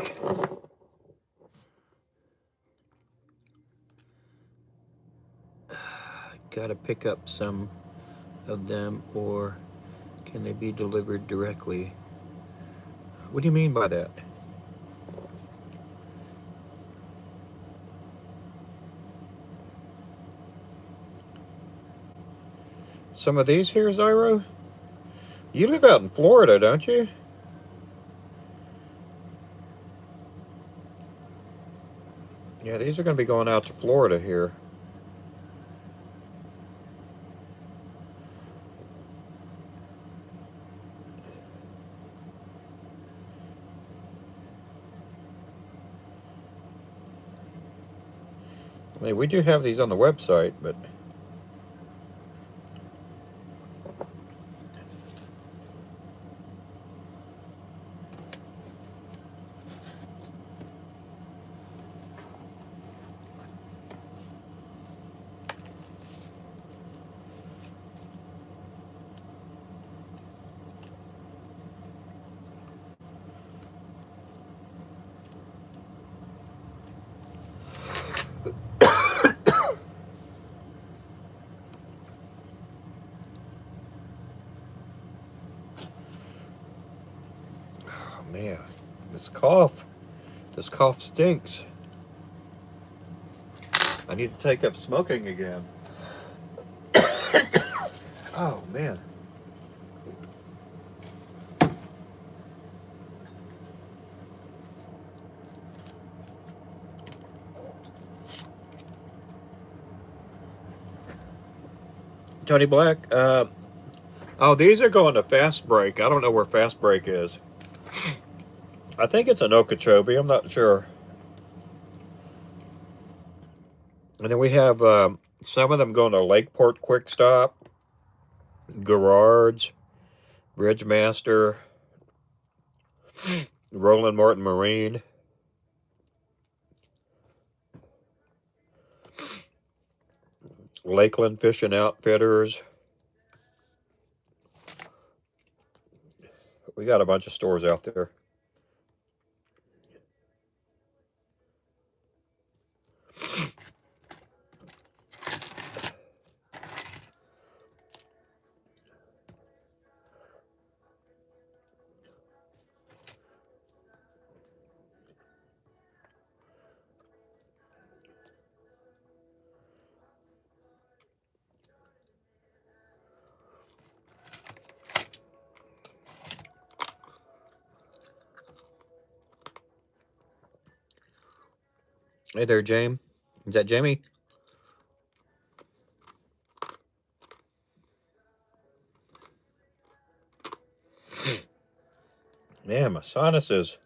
Gotta pick up some of them, or can they be delivered directly? What do you mean by that? Some of these here, Zyro? You live out in Florida, don't you? Yeah, these are going to be going out to Florida here. I mean, we do have these on the website, but... Oh, man. This cough. This cough stinks. I need to take up smoking again. Oh, man. Tony Black, oh, these are going to Fast Break. I don't know where Fast Break is. I think it's in Okeechobee. I'm not sure. And then we have some of them going to Lakeport Quick Stop, Garage, Bridgemaster, Roland Martin Marine. Lakeland Fishing Outfitters. We got a bunch of stores out there. Hey there, James. Is that Jamie? Man, my sinuses.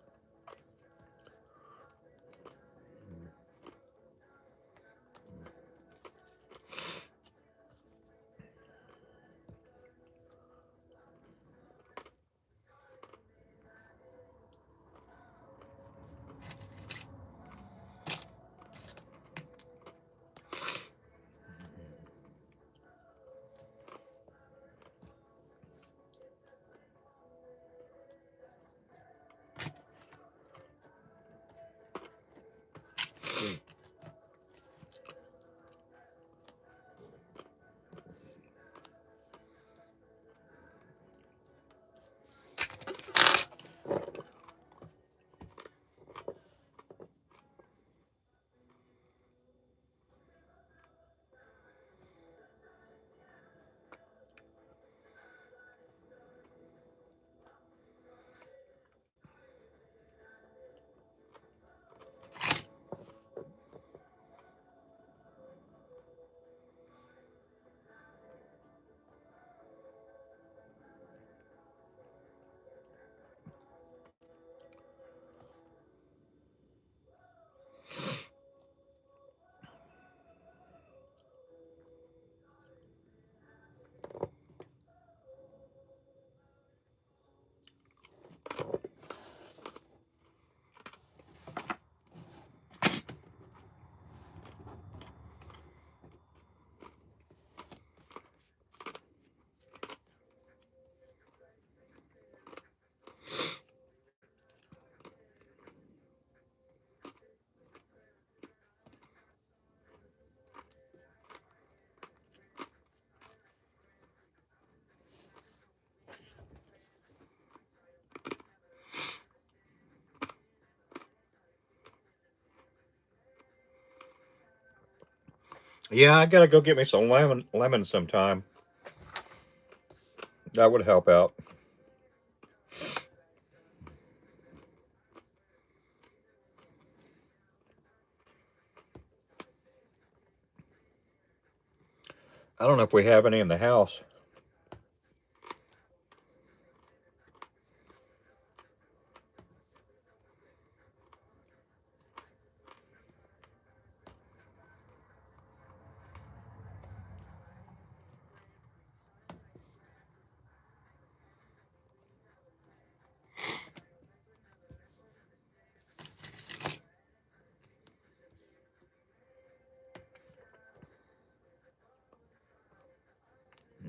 Yeah, I gotta go get me some lemon sometime. That would help out. I don't know if we have any in the house.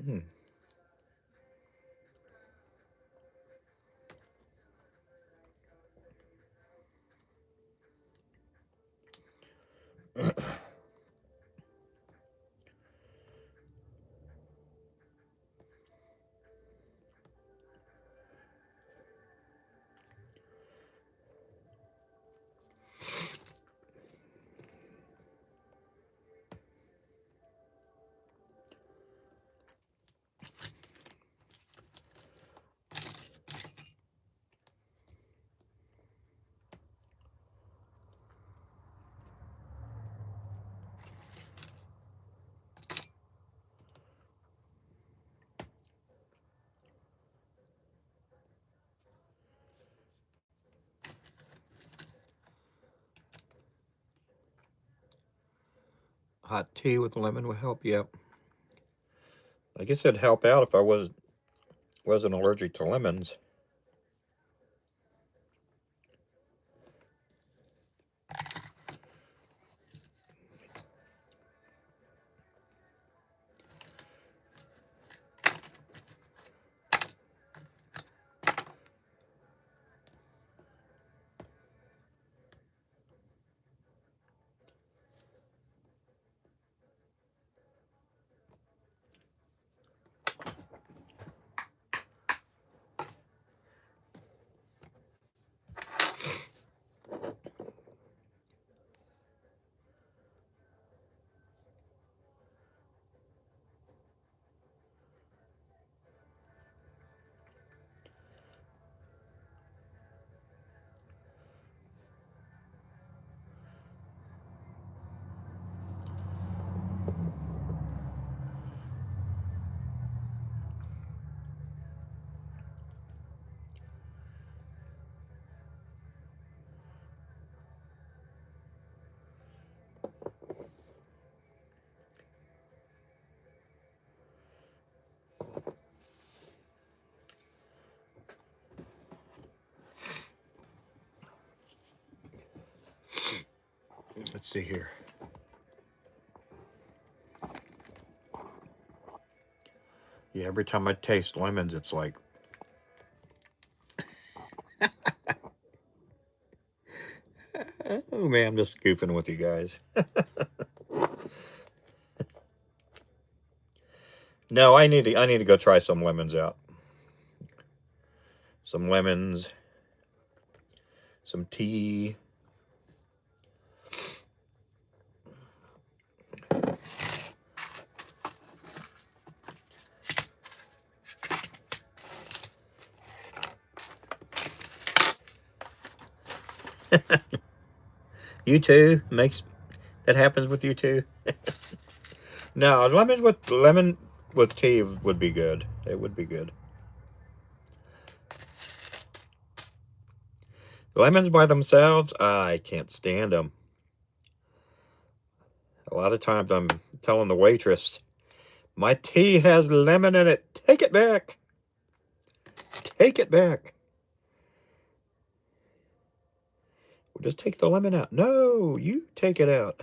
Mm. Hot tea with lemon would help. Yep. I guess it'd help out if I wasn't allergic to lemons. Let's see here. Yeah, every time I taste lemons, it's like, oh man, I'm just goofing with you guys. No, I need to go try some lemons out. Some lemons, some tea. You too? Makes that happens with you too? No, lemon with tea would be good. It would be good. Lemons by themselves, I can't stand them. A lot of times I'm telling the waitress, my tea has lemon in it. Take it back. Take it back. Well, just take the lemon out. No, you take it out.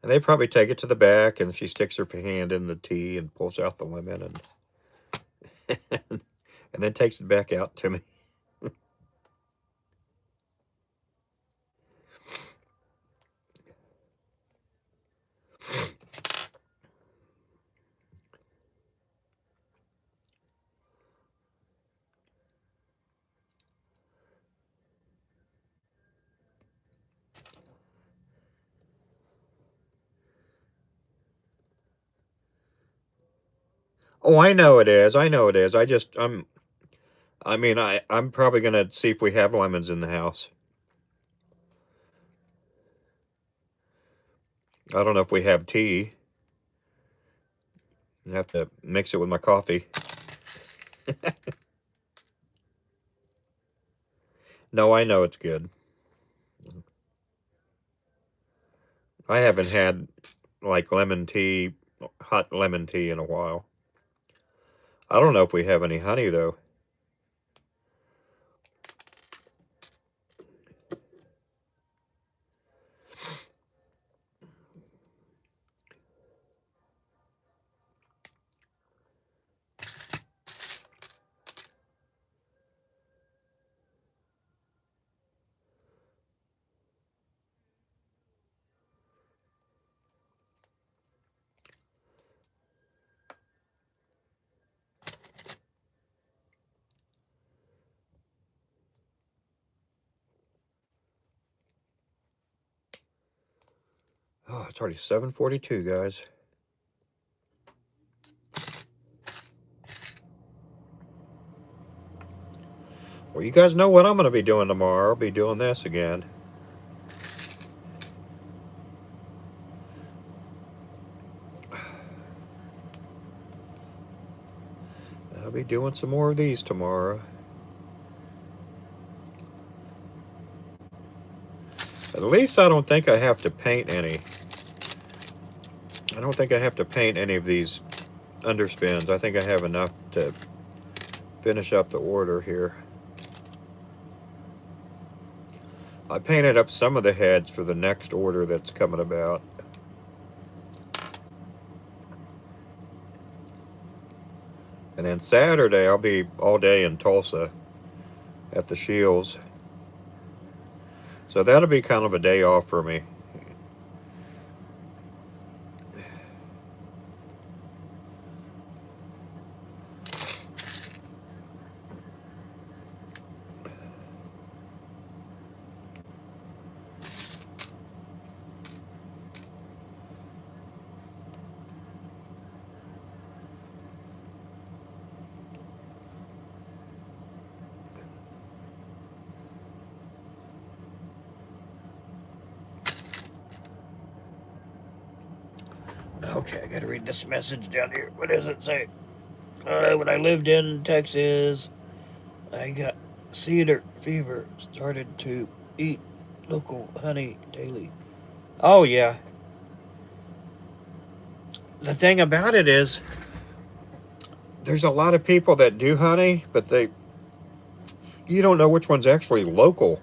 And they probably take it to the back, and she sticks her hand in the tea and pulls out the lemon, and and then takes it back out to me. Oh, I know it is. I know it is. I'm probably gonna see if we have lemons in the house. I don't know if we have tea. I have to mix it with my coffee. No, I know it's good. I haven't had like lemon tea, hot lemon tea in a while. I don't know if we have any honey though. Oh, it's already 7:42, guys. Well, you guys know what I'm going to be doing tomorrow. I'll be doing this again. I'll be doing some more of these tomorrow. At least I don't think I have to paint any. I don't think I have to paint any of these underspins. I think I have enough to finish up the order here. I painted up some of the heads for the next order that's coming about. And then Saturday, I'll be all day in Tulsa at the Shields. So that'll be kind of a day off for me. Okay, I gotta read this message down here. What does it say? When I lived in Texas, I got cedar fever. Started to eat local honey daily. Oh, yeah. The thing about it is, there's a lot of people that do honey, but you don't know which one's actually local.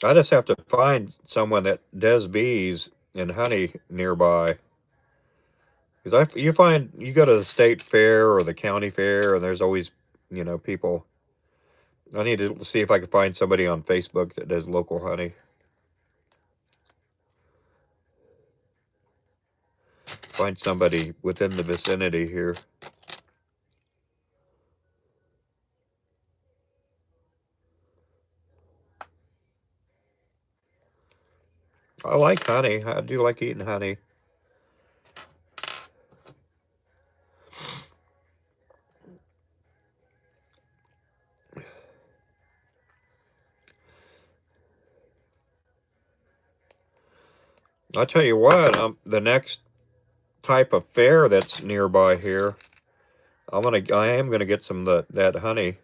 I just have to find someone that does bees and honey nearby. Because you go to the state fair or the county fair, and there's always, people. I need to see if I can find somebody on Facebook that does local honey. Find somebody within the vicinity here. I like honey. I do like eating honey. I'll tell you what, the next type of fair that's nearby here, I am gonna get some of that honey.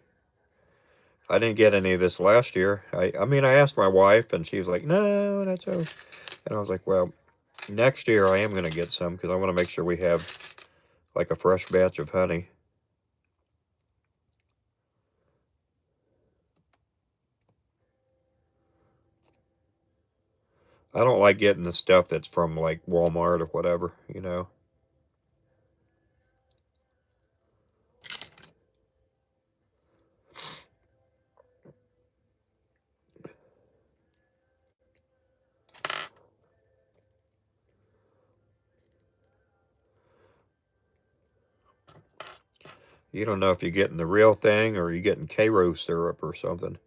I didn't get any of this last year. I mean, I asked my wife, and she was like, "No, that's okay." And I was like, "Well, next year I am gonna get some because I want to make sure we have like a fresh batch of honey." I don't like getting the stuff that's from like Walmart or whatever. You don't know if you're getting the real thing or you're getting Cairo syrup or something.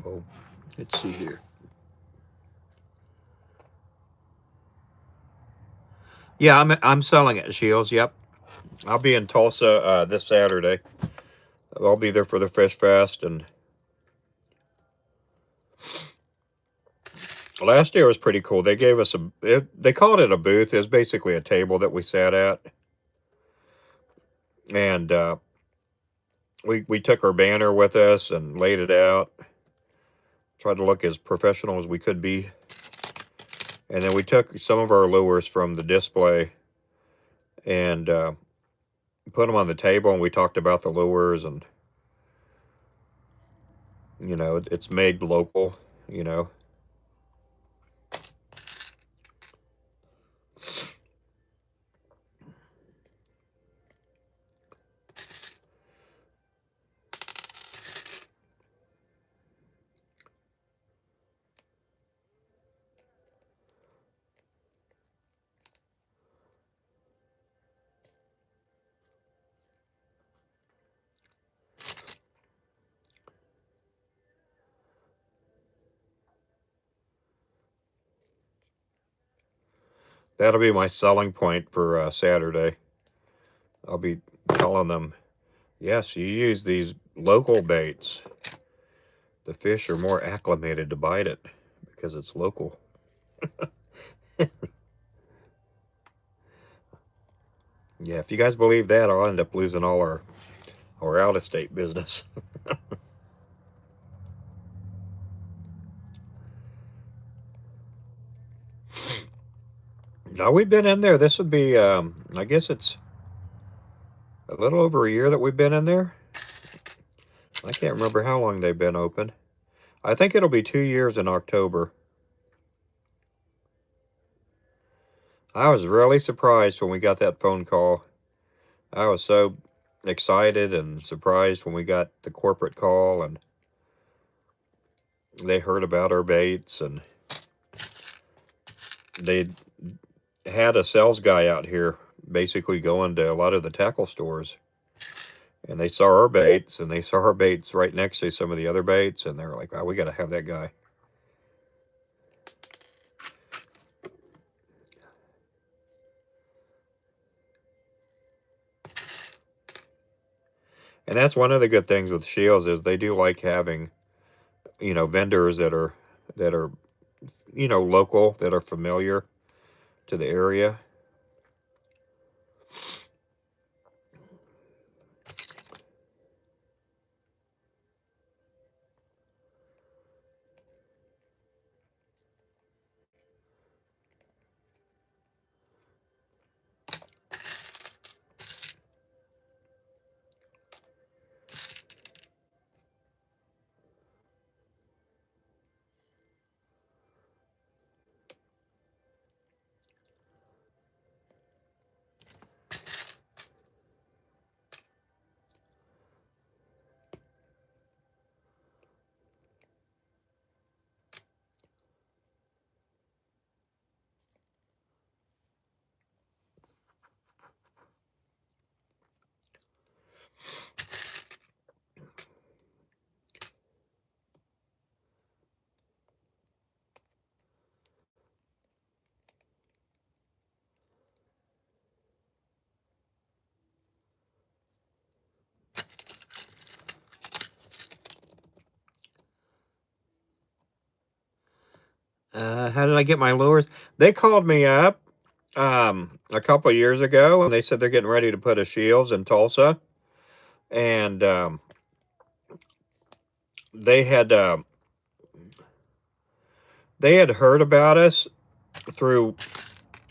Oh, let's see here. Yeah, I'm selling it, Shields. Yep, I'll be in Tulsa this Saturday. I'll be there for the Fish Fest, and last year was pretty cool. They gave us they called it a booth. It was basically a table that we sat at, and we took our banner with us and laid it out. Tried to look as professional as we could be, and then we took some of our lures from the display and put them on the table, and we talked about the lures, and it's made local. You know, that'll be my selling point for Saturday. I'll be telling them, yes, you use these local baits. The fish are more acclimated to bite it because it's local. Yeah, if you guys believe that, I'll end up losing all our out-of-state business. No, we've been in there. This would be, I guess it's a little over a year that we've been in there. I can't remember how long they've been open. I think it'll be 2 years in October. I was really surprised when we got that phone call. I was so excited and surprised when we got the corporate call and they heard about our baits, and they had a sales guy out here basically going to a lot of the tackle stores. And they saw our baits, and they saw our baits right next to some of the other baits, and they're like, "Oh, we got to have that guy." And that's one of the good things with Shields is they do like having, vendors that are local, that are familiar to the area. How did I get my lures? They called me up a couple years ago, and they said they're getting ready to put a Shields in Tulsa, and they had they had heard about us through,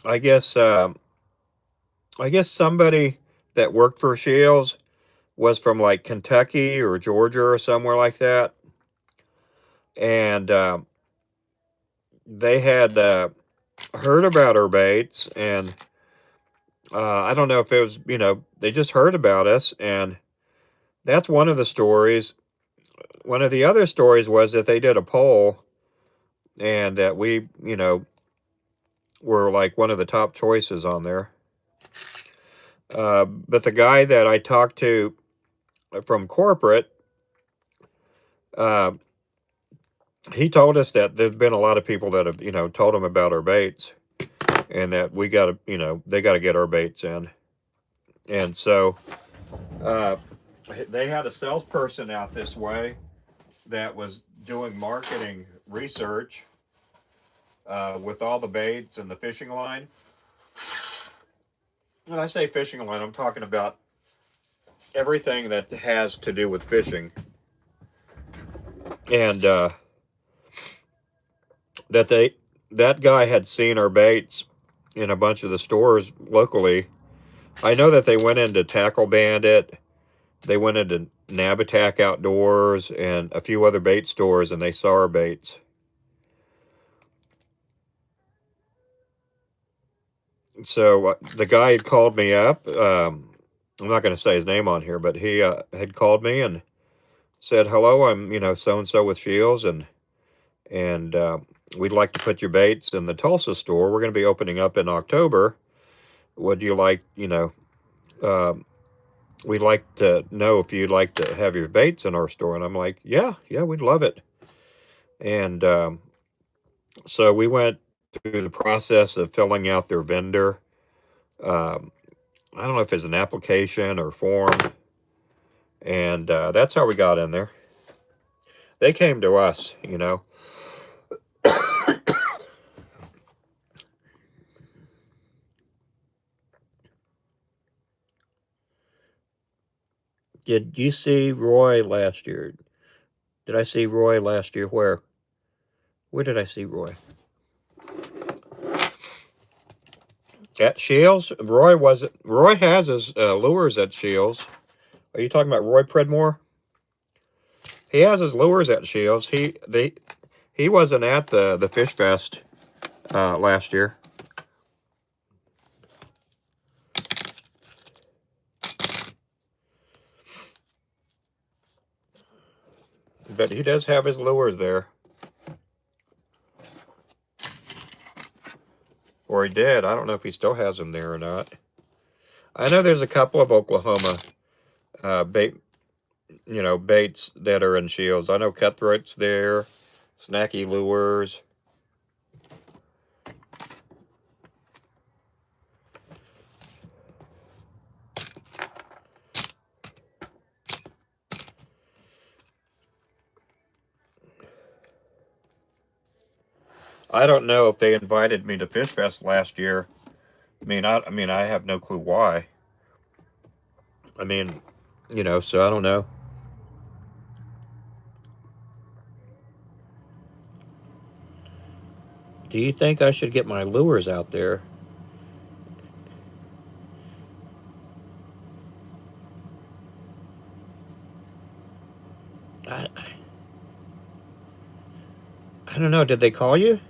I guess, somebody that worked for Shields was from like Kentucky or Georgia or somewhere like that, and they had heard about our baits, and I don't know if it was, they just heard about us, and that's one of the stories. One of the other stories was that they did a poll, and that we, were like one of the top choices on there. But the guy that I talked to from corporate, uh, he told us that there's been a lot of people that have, told him about our baits, and that we got to, they got to get our baits in. And so uh, they had a salesperson out this way that was doing marketing research with all the baits and the fishing line. When I say fishing line, I'm talking about everything that has to do with fishing. And that guy had seen our baits in a bunch of the stores locally. I know that they went into Tackle Bandit, they went into Nabatac Outdoors, and a few other bait stores, and they saw our baits. So the guy had called me up. I'm not going to say his name on here, but he had called me and said, "Hello, I'm so and so with Shields, and we'd like to put your baits in the Tulsa store. We're going to be opening up in October. Would you like, we'd like to know if you'd like to have your baits in our store." And I'm like, "Yeah, we'd love it." And so we went through the process of filling out their vendor. Um, I don't know if it's an application or form, and that's how we got in there. They came to us. Did you see Roy last year? Did I see Roy last year? Where? Where did I see Roy? At Shields? Roy has his lures at Shields. Are you talking about Roy Predmore? He has his lures at Shields. He wasn't at the Fish Fest last year. But he does have his lures there. Or he did. I don't know if he still has them there or not. I know there's a couple of Oklahoma bait, baits that are in Shields. I know Cutthroat's there, Snacky Lures. I don't know if they invited me to Fish Fest last year. I have no clue why. I mean, so I don't know. Do you think I should get my lures out there? I, I don't know. Did they call you?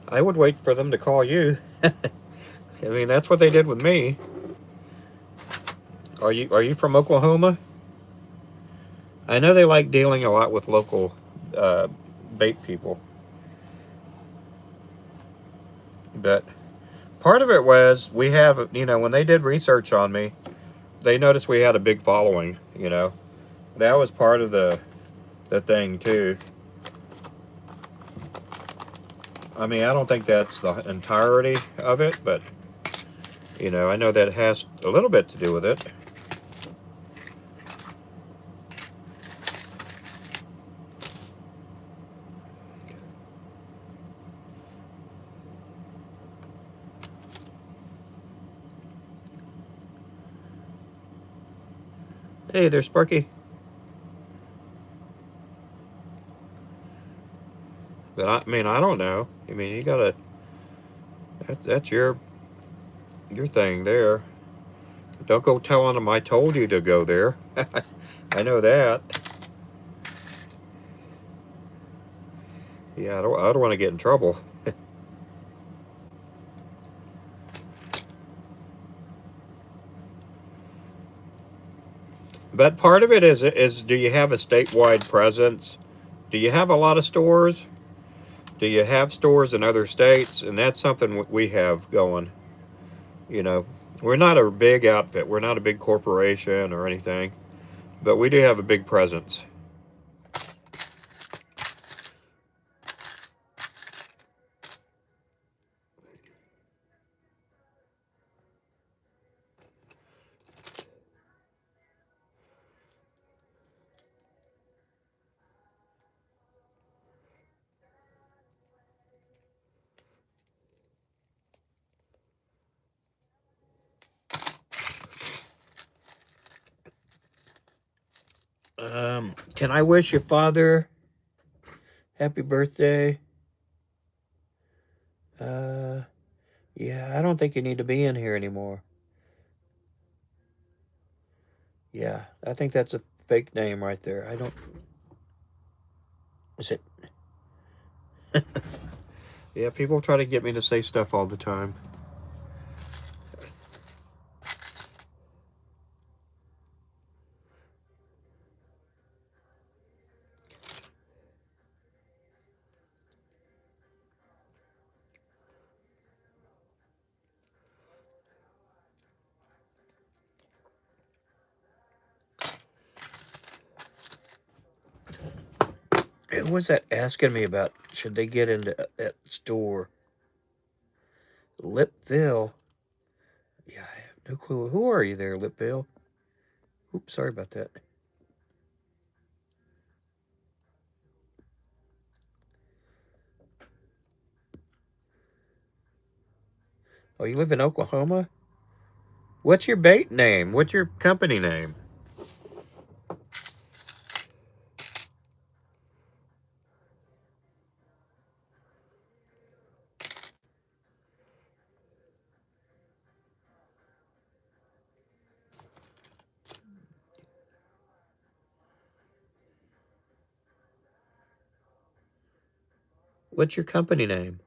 I would wait for them to call you. I mean, that's what they did with me. Are you from Oklahoma? I know they like dealing a lot with local uh, bait people, but part of it was we have, when they did research on me, they noticed we had a big following. That was part of the thing too. I mean, I don't think that's the entirety of it, but I know that has a little bit to do with it. Hey there, Sparky. But I don't know. I mean, you gotta. That's your thing there. Don't go telling them I told you to go there. I know that. Yeah, I don't want to get in trouble. But part of it is do you have a statewide presence? Do you have a lot of stores? Do you have stores in other states? And that's something we have going. You know, we're not a big outfit. We're not a big corporation or anything, but we do have a big presence. Can I wish your father happy birthday? Uh, yeah, I don't think you need to be in here anymore. Yeah, I think that's a fake name right there. I don't. Is it? Yeah, people try to get me to say stuff all the time. Who was that asking me about should they get into that store? Lipville. Yeah, I have no clue. Who are you there, Lipville? Oops, sorry about that. Oh, you live in Oklahoma? What's your bait name? What's your company name? What's your company name?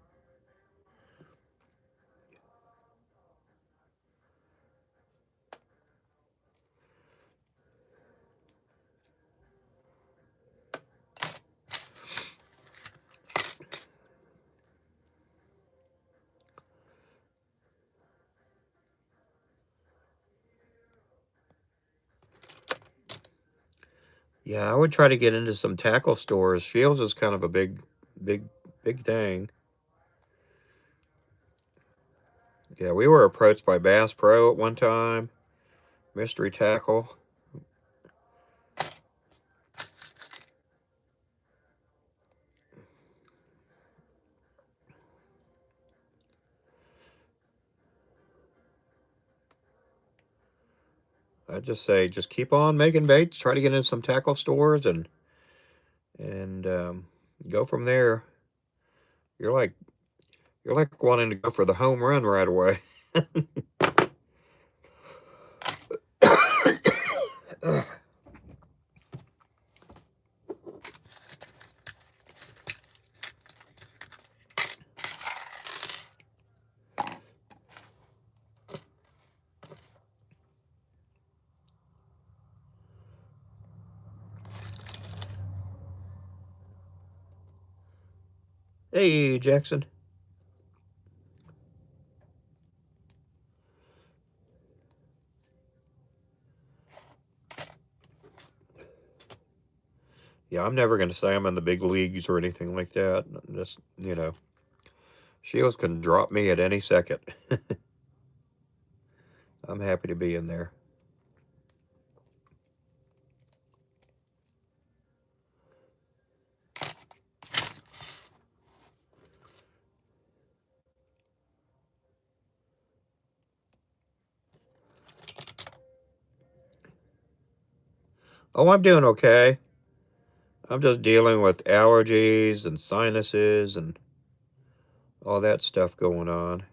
Yeah, I would try to get into some tackle stores. Shields is kind of a big thing. Yeah, we were approached by Bass Pro at one time. Mystery tackle. I'd just say, just keep on making baits. Try to get into some tackle stores and go from there. You're like wanting to go for the home run right away. Hey, Jackson. Yeah, I'm never going to say I'm in the big leagues or anything like that. Just, Shields can drop me at any second. I'm happy to be in there. Oh, I'm doing okay. I'm just dealing with allergies and sinuses and all that stuff going on.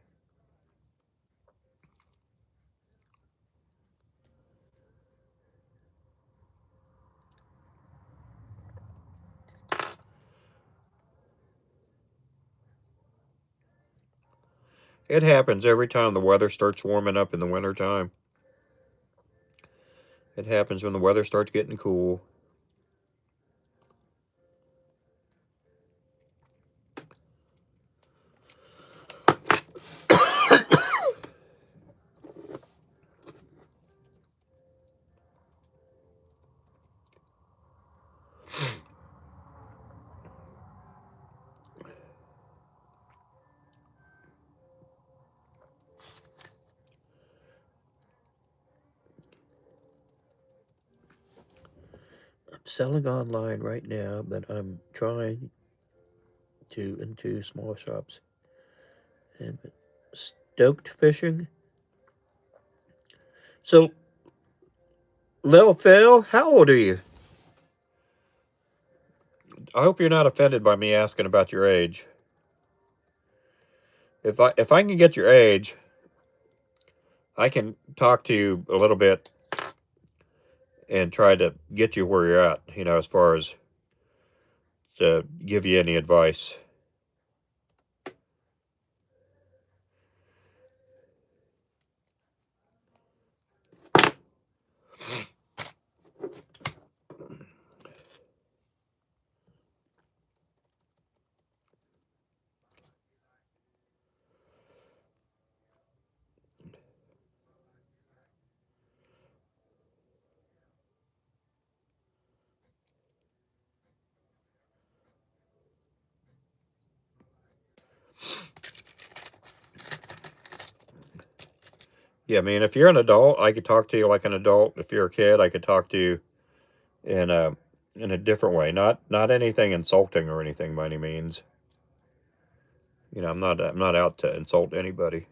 It happens every time the weather starts warming up in the wintertime. It happens when the weather starts getting cool. I'm selling online right now, but I'm trying to into small shops. And stoked fishing. So, Lil Phil, how old are you? I hope you're not offended by me asking about your age. If I can get your age, I can talk to you a little bit and try to get you where you're at, as far as to give you any advice. Yeah, I mean, if you're an adult, I could talk to you like an adult. If you're a kid, I could talk to you in a different way. Not anything insulting or anything by any means. I'm not out to insult anybody.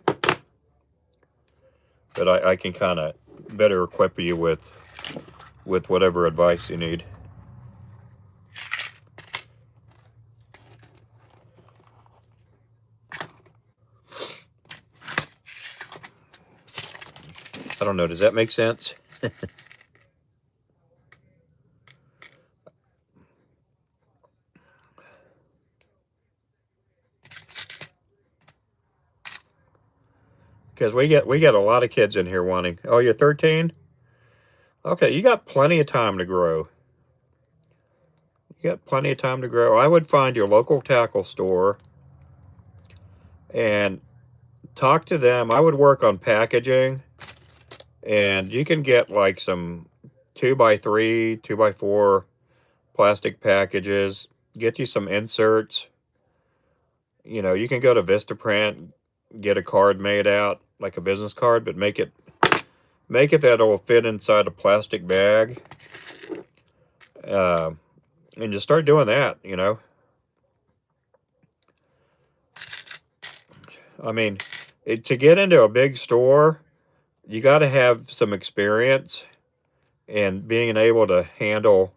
But I can kind of better equip you with whatever advice you need. I don't know. Does that make sense? Because we get a lot of kids in here wanting. Oh, you're 13? Okay, you got plenty of time to grow. You got plenty of time to grow. I would find your local tackle store and talk to them. I would work on packaging, and you can get like some 2x3, 2x4 plastic packages. Get you some inserts. You know, you can go to Vistaprint, get a card made out like a business card, but make it that it'll fit inside a plastic bag. And just start doing that, you know. I mean, to get into a big store, you got to have some experience and being able to handle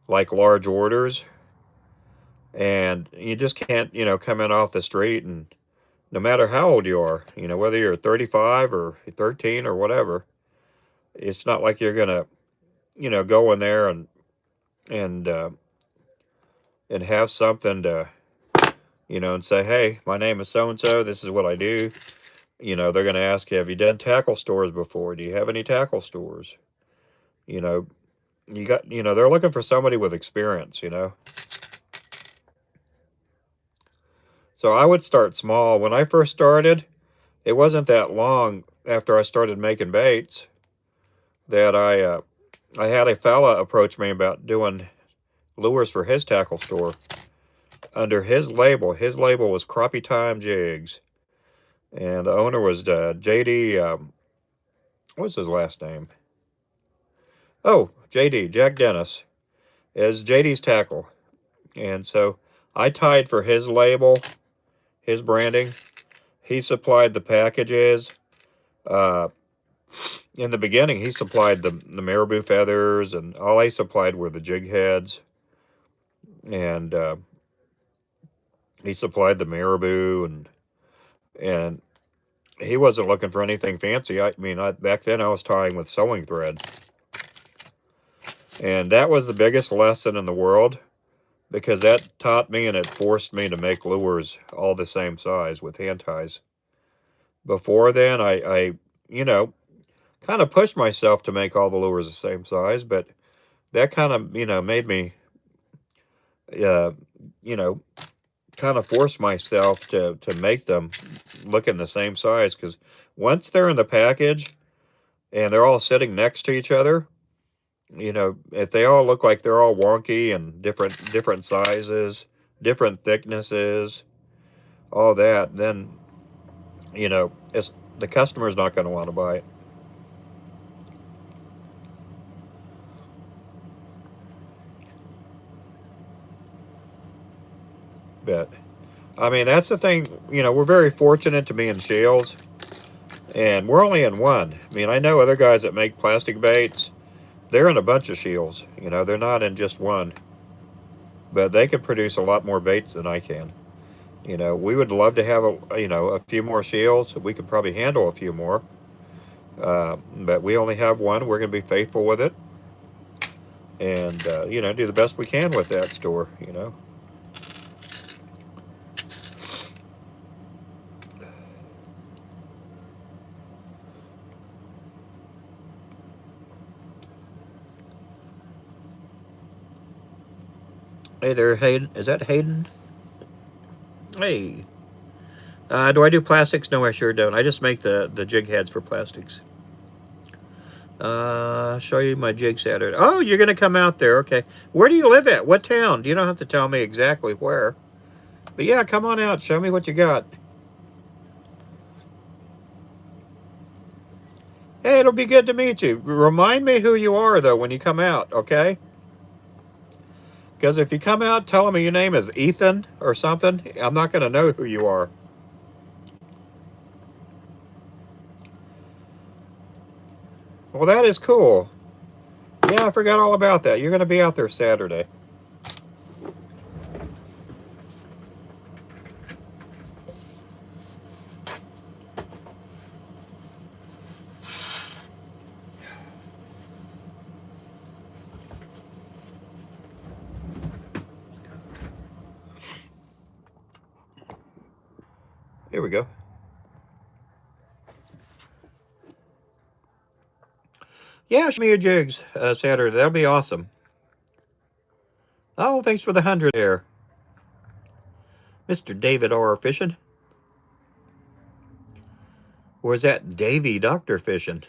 like large orders. And you just can't, you know, come in off the street, and no matter how old you are, you know, whether you're 35 or 13 or whatever, it's not like you're gonna, you know, go in there and uh, and have something to, you know, and say, hey, my name is so and so. This is what I do. You know, they're gonna ask you, have you done tackle stores before? Do you have any tackle stores? You know, they're looking for somebody with experience. You know, so I would start small. When I first started, it wasn't that long after I started making baits that I had a fella approach me about doing lures for his tackle store under his label. His label was Crappie Time Jigs, and the owner was JD. What's his last name? Oh, JD, Jack Dennis, is JD's Tackle. And so I tied for his label, his branding. He supplied the packages. Uh, in the beginning, he supplied the marabou feathers, and all I supplied were the jig heads. And he supplied the marabou, and he wasn't looking for anything fancy. I mean, back then I was tying with sewing thread. And that was the biggest lesson in the world, because that taught me and it forced me to make lures all the same size with hand ties. Before then, I you know, kind of pushed myself to make all the lures the same size, but that kind of, you know, made me, you know, kind of force myself to make them look in the same size, because once they're in the package and they're all sitting next to each other, you know, if they all look like they're all wonky and different sizes, different thicknesses, all that, then, you know, the customer's not going to want to buy it. But I mean, that's the thing. You know, we're very fortunate to be in Shields, and we're only in one. I mean, I know other guys that make plastic baits. They're in a bunch of shields. You know, they're not in just one. But they can produce a lot more baits than I can. You know, we would love to have a few more shields. We could probably handle a few more. But we only have one. We're going to be faithful with it, and you know, do the best we can with that store. You know. Hey there, Hayden. Is that Hayden? Hey. Do I do plastics? No, I sure don't. I just make the jig heads for plastics. Show you my jig Saturday. Oh, you're going to come out there. Okay. Where do you live at? What town? You don't have to tell me exactly where. But yeah, come on out. Show me what you got. Hey, it'll be good to meet you. Remind me who you are, though, when you come out, okay? Because if you come out telling me your name is Ethan or something, I'm not going to know who you are. Well, that is cool. Yeah, I forgot all about that. You're going to be out there Saturday. Here we go. Yeah, show me your jigs Saturday. That'll be awesome. Oh, thanks for the 100 there, Mr. David R. Fishing. Or is that Davy Dr. Fishing?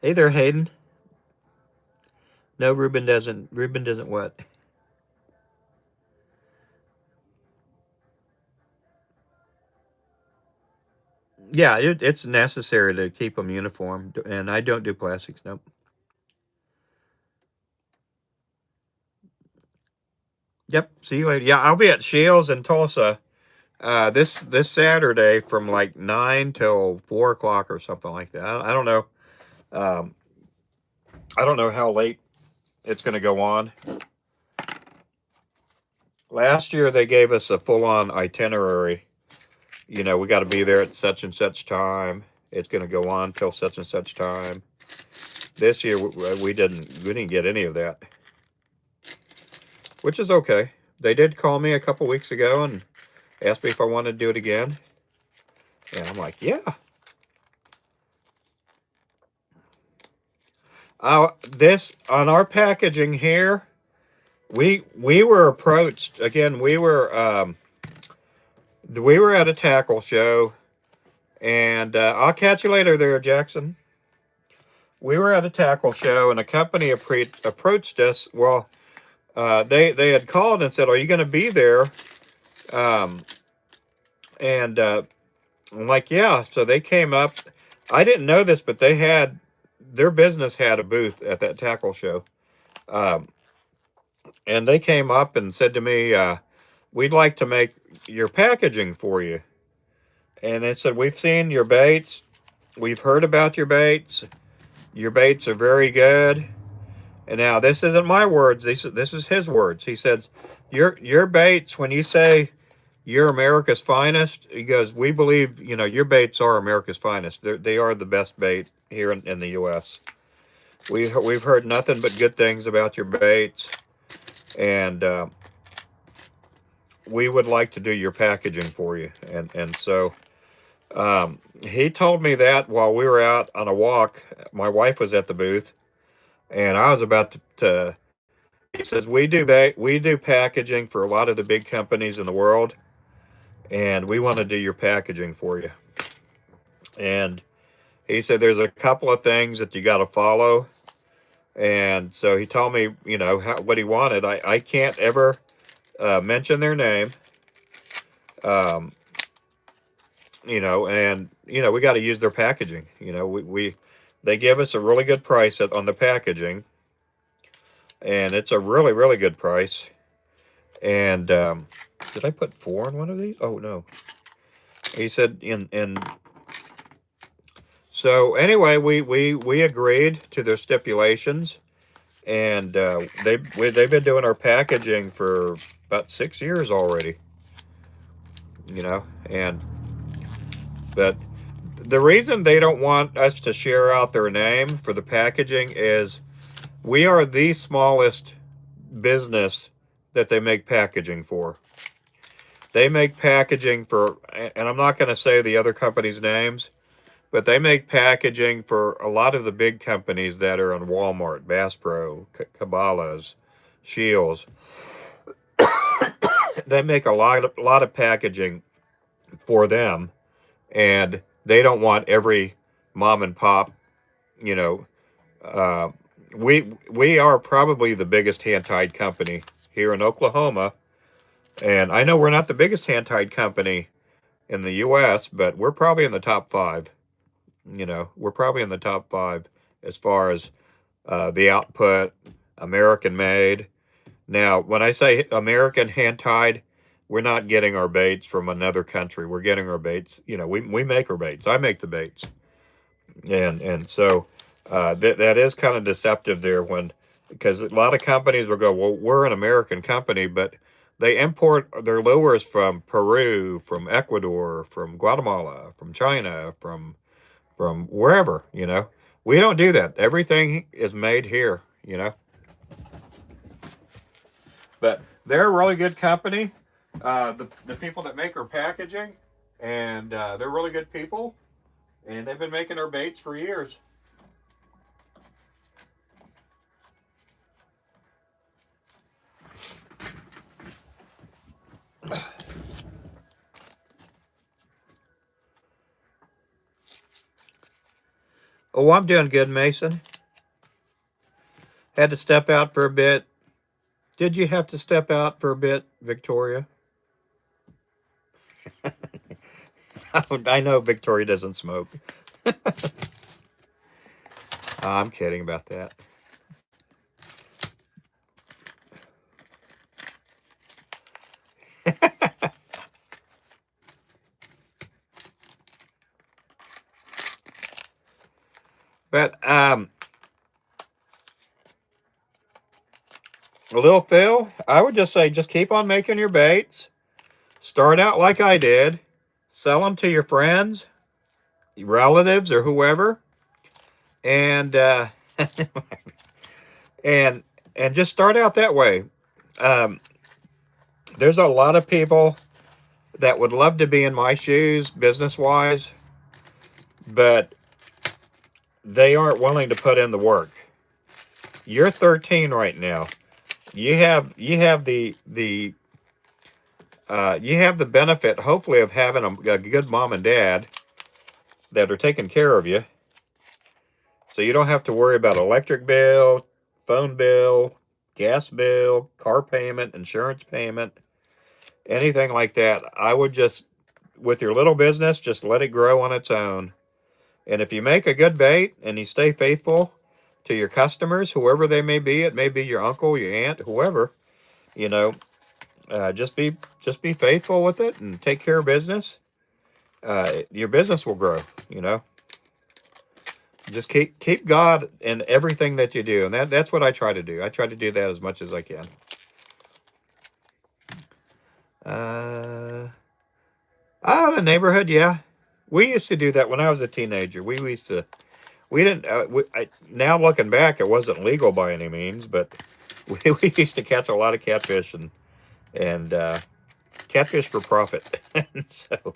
Hey there, Hayden. No, Ruben doesn't. Ruben doesn't what? Yeah, it's necessary to keep them uniform, and I don't do plastics. Nope. Yep. See you later. Yeah, I'll be at Shields in Tulsa this Saturday from like 9 till 4 o'clock or something like that. I don't know. Um, I don't know how late it's going to go on. Last year they gave us a full-on itinerary. You know, we got to be there at such and such time. It's going to go on till such and such time. This year we didn't get any of that, which is okay. They did call me a couple weeks ago and asked me if I wanted to do it again, and I'm like, yeah. This on our packaging here, we were approached again. We were at a tackle show, and I'll catch you later there, Jackson. We were at a tackle show, and a company approached us. Well, they had called and said, "Are you going to be there?" Um, and I'm like, "Yeah." So they came up. I didn't know this, but their business had a booth at that tackle show. Um, and they came up and said to me, "We'd like to make your packaging for you." And they said, "We've seen your baits. We've heard about your baits. Your baits are very good." And now this isn't my words. This is his words. He says, "Your baits. When you say you're America's finest," he goes, "We believe your baits are America's finest. They are the best bait here in the U.S. We've heard nothing but good things about your baits, and we would like to do your packaging for you." And so he told me that while we were out on a walk. My wife was at the booth, and I was about to he says, we do packaging for a lot of the big companies in the world, and we want to do your packaging for you. And he said there's a couple of things that you got to follow. And so he told me, what he wanted. I can't ever mention their name. Um, and we got to use their packaging. We they give us a really good price on the packaging, and it's a really really good price. And did I put 4 in one of these? Oh no. He said in so anyway, we agreed to their stipulations, and they've been doing our packaging for about 6 years already. And but the reason they don't want us to share out their name for the packaging is we are the smallest business that they make packaging for. They make packaging for, and I'm not going to say the other companies' names, but they make packaging for a lot of the big companies that are on Walmart, Bass Pro, Cabela's, Shields. They make a lot of packaging for them, and they don't want every mom and pop. You know, uh, we are probably the biggest hand tied company here in Oklahoma, and I know we're not the biggest hand tied company in the U.S., but we're probably in the top five. We're probably in the top five as far as the output, American made. Now, when I say American hand tied, we're not getting our baits from another country. We're getting our baits. We make our baits. I make the baits, and so that is kind of deceptive there because a lot of companies will go, well, we're an American company, but they import their lures from Peru, from Ecuador, from Guatemala, from China, from wherever. We don't do that. Everything is made here. But they're a really good company. The people that make our packaging, and they're really good people, and they've been making our baits for years. Oh, I'm doing good, Mason. Had to step out for a bit. Did you have to step out for a bit, Victoria? I know Victoria doesn't smoke. I'm kidding about that. But Lil Phil, I would just say just keep on making your baits. Start out like I did. Sell them to your friends, your relatives, or whoever, and and and just start out that way. Um, there's a lot of people that would love to be in my shoes, business wise, but they aren't willing to put in the work. You're 13 right now. You have the benefit, hopefully, of having a good mom and dad that are taking care of you, so you don't have to worry about electric bill, phone bill, gas bill, car payment, insurance payment, anything like that. I would just, with your little business, just let it grow on its own. And if you make a good bait and you stay faithful to your customers, whoever they may be, it may be your uncle, your aunt, whoever, you know, just be faithful with it and take care of business. Your business will grow. You know, just keep God in everything that you do, and that's what I try to do. I try to do that as much as I can. Uh, the neighborhood, yeah. We used to do that when I was a teenager. We used to. We didn't. Now looking back, it wasn't legal by any means, but we used to catch a lot of catfish and catfish for profit. So,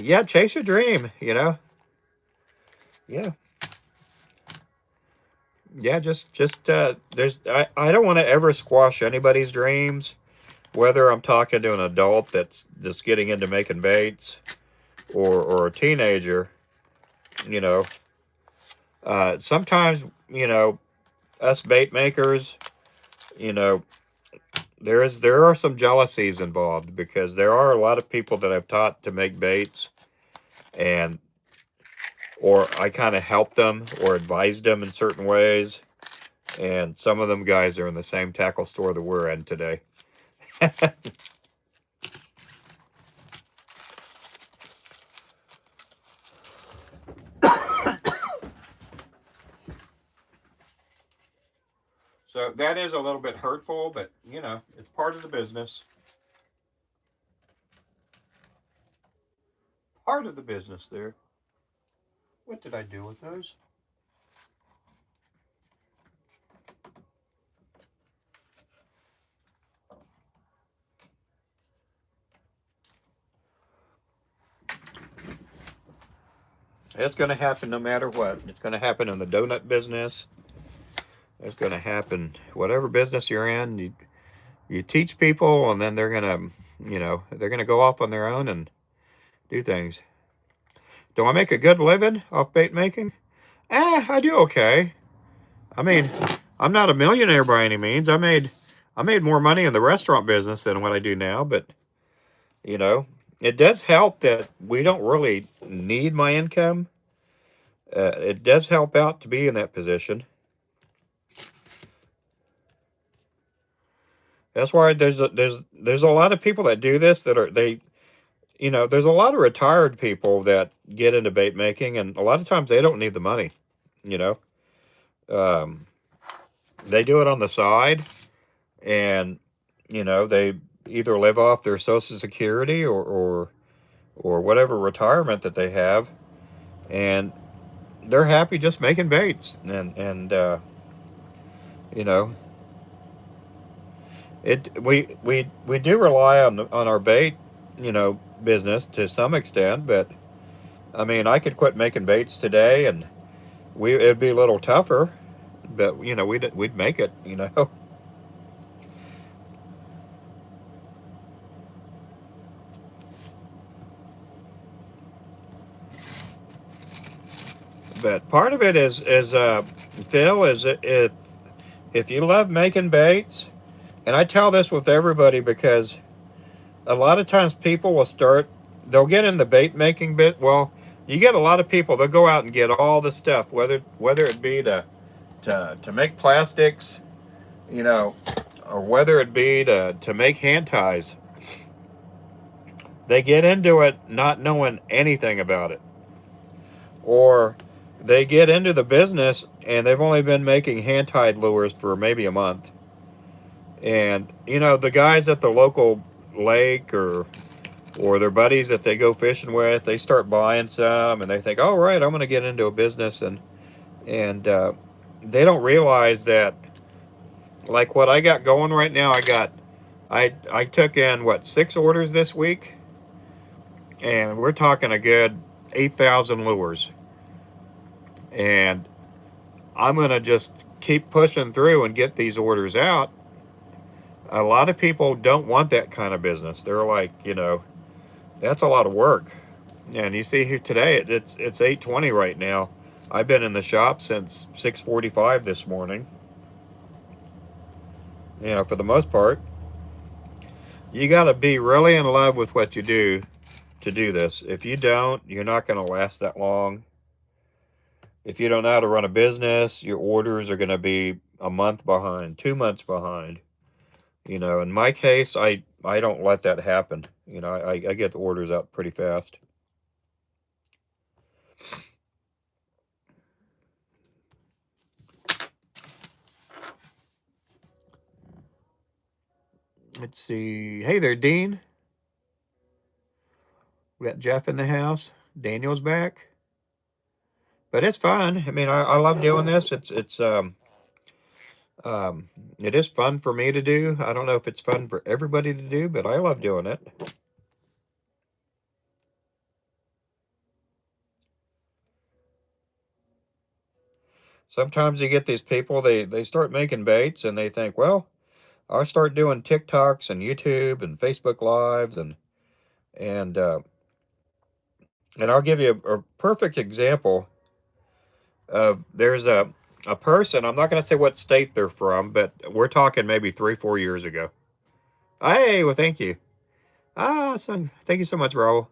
yeah, chase your dream. You know, yeah, yeah. Just there's. I don't want to ever squash anybody's dreams. Whether I'm talking to an adult that's just getting into making baits, or a teenager, you know. Sometimes, us bait makers, you know, there are some jealousies involved, because there are a lot of people that I've taught to make baits, and or I kind of help them or advise them in certain ways, and some of them guys are in the same tackle store that we're in today. So that is a little bit hurtful, but it's part of the business. Part of the business there. What did I do with those? It's going to happen no matter what. It's going to happen in the donut business. It's going to happen whatever business you're in. You teach people, and then they're gonna go off on their own and do things. Do I make a good living off bait making? I do okay. I mean, I'm not a millionaire by any means. I made more money in the restaurant business than what I do now, but you know, it does help that we don't really need my income. It does help out to be in that position. That's why there's a lot of people that do this that are they there's a lot of retired people that get into bait making, and a lot of times they don't need the money. You know, um, they do it on the side, and they either live off their Social Security or whatever retirement that they have, and they're happy just making baits, and you know we do rely on our bait business to some extent, but I mean, I could quit making baits today, and it'd be a little tougher, but we'd make it. it. Part of it is Phil, is if you love making baits, and I tell this with everybody because a lot of times people will start, they'll get in the bait making bit. Well, you get a lot of people, they'll go out and get all the stuff, whether it be to make plastics, you know, or whether it be to make hand ties. They get into it not knowing anything about it. Or they get into the business and they've only been making hand tied lures for maybe a month. And, you know, the guys at the local lake or their buddies that they go fishing with, they start buying some and they think, "Oh, right, I'm going to get into a business," and they don't realize that, like what I got going right now, I took in what 6 orders this week, and we're talking a good 8,000 lures, and I'm going to just keep pushing through and get these orders out. A lot of people don't want that kind of business. They're like, you know, that's a lot of work. And you see here today, it's 8:20 right now. I've been in the shop since 6:45 this morning. You know, for the most part, you got to be really in love with what you do to do this. If you don't, you're not going to last that long. If you don't know how to run a business, your orders are going to be a month behind, 2 months behind. You know, in my case, I don't let that happen. You know, I get the orders out pretty fast. Let's see. Hey there, Dean. We got Jeff in the house. Daniel's back. But it's fun. I mean, I love doing this. It is fun for me to do. I don't know if it's fun for everybody to do, but I love doing it. Sometimes you get these people, they start making baits and they think, well, I'll start doing TikToks and YouTube and Facebook Lives and uh, and I'll give you a perfect example of there's a person, I'm not going to say what state they're from, but we're talking maybe 3-4 years ago. Hey, well, thank you. Thank you so much, Raul.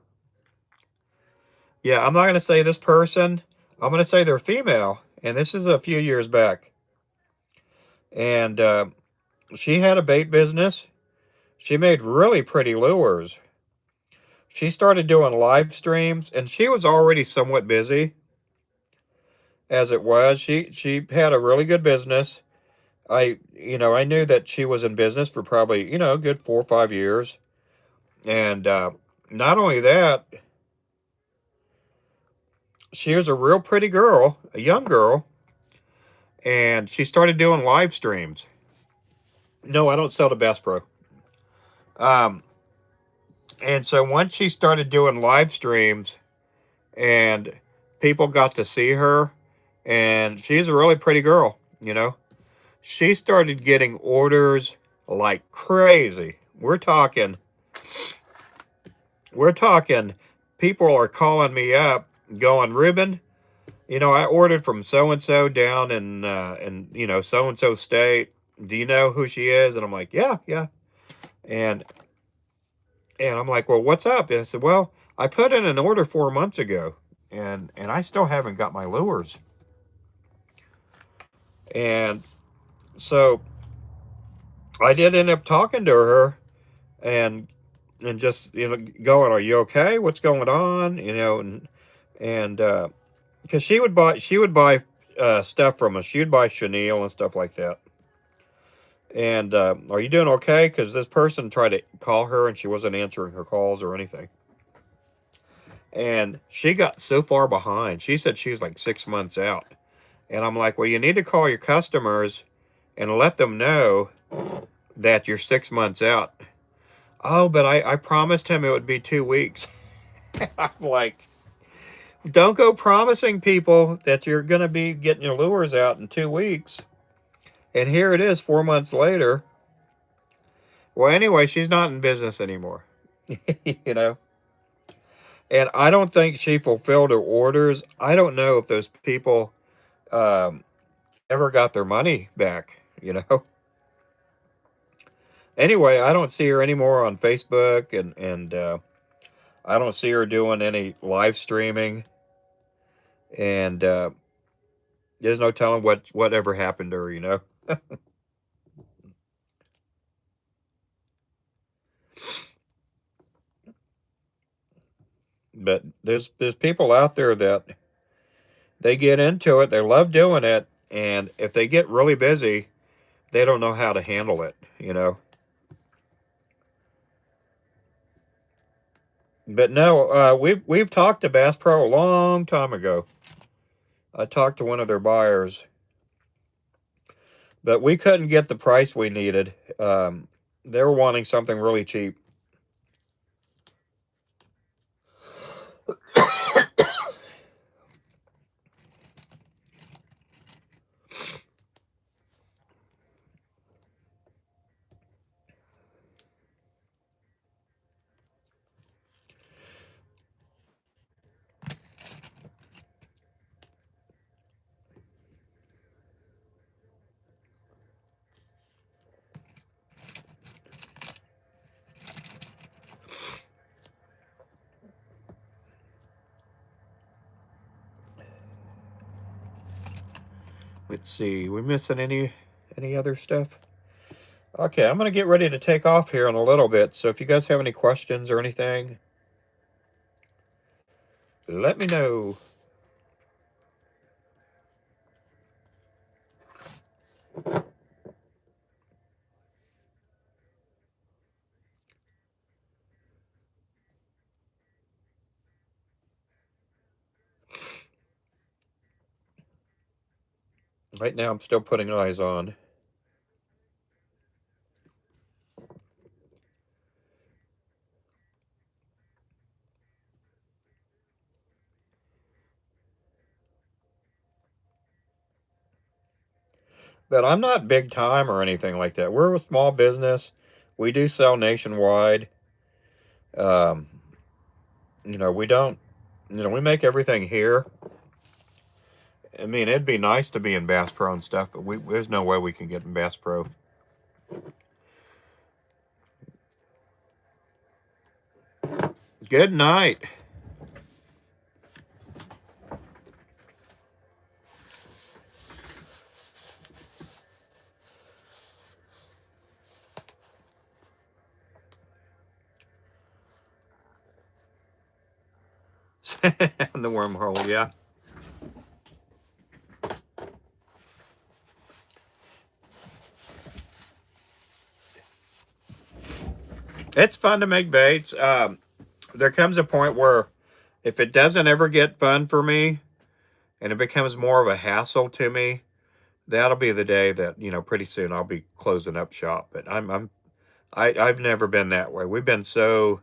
Yeah, I'm not going to say this person. I'm going to say they're female, and this is a few years back. And she had a bait business. She made really pretty lures. She started doing live streams, and she was already somewhat busy as it was. She had a really good business. I knew that she was in business for probably, a good 4 or 5 years. And not only that, she was a real pretty girl, a young girl, and she started doing live streams. No, I don't sell to Bass Pro. Um, and so once she started doing live streams and people got to see her, and she's a really pretty girl, she started getting orders like crazy. We're talking, people are calling me up going, Ruben, I ordered from so and so down in so and so state. Do you know who she is? And I'm like, yeah, yeah. And I'm like, well, what's up? And I said, well, I put in an order 4 months ago, and I still haven't got my lures. And so I did end up talking to her and just going, are you okay? What's going on? And because she would buy stuff from us. She would buy chenille and stuff like that. And are you doing okay? Because this person tried to call her and she wasn't answering her calls or anything. And she got so far behind. She said she was like 6 months out. And I'm like, well, you need to call your customers and let them know that you're 6 months out. Oh, but I promised him it would be 2 weeks. I'm like, don't go promising people that you're going to be getting your lures out in 2 weeks. And here it is 4 months later. Well, anyway, she's not in business anymore. you know. And I don't think she fulfilled her orders. I don't know if those people um, ever got their money back, you know? Anyway, I don't see her anymore on Facebook, and I don't see her doing any live streaming, and there's no telling whatever happened to her, you know? But there's people out there that they get into it, they love doing it, and if they get really busy, they don't know how to handle it, you know? But no, we've talked to Bass Pro a long time ago. I talked to one of their buyers, but we couldn't get the price we needed. They were wanting something really cheap. Let's see, we missing any other stuff? Okay, I'm gonna get ready to take off here in a little bit. So if you guys have any questions or anything, let me know. Right now, I'm still putting eyes on. But I'm not big time or anything like that. We're a small business. We do sell nationwide. Um, you know, we don't, you know, we make everything here. I mean, it'd be nice to be in Bass Pro and stuff, but there's no way we can get in Bass Pro. Good night. The wormhole, yeah. It's fun to make baits. There comes a point where if it doesn't ever get fun for me and it becomes more of a hassle to me, that'll be the day that, you know, pretty soon I'll be closing up shop. But I've never been that way. We've been so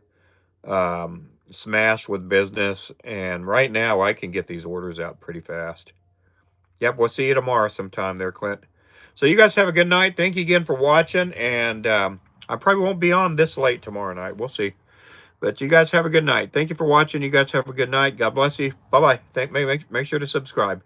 smashed with business, and right now I can get these orders out pretty fast. Yep, we'll see you tomorrow sometime there, Clint. So you guys have a good night. Thank you again for watching, and I probably won't be on this late tomorrow night. We'll see. But you guys have a good night. Thank you for watching. You guys have a good night. God bless you. Bye-bye. Make sure to subscribe.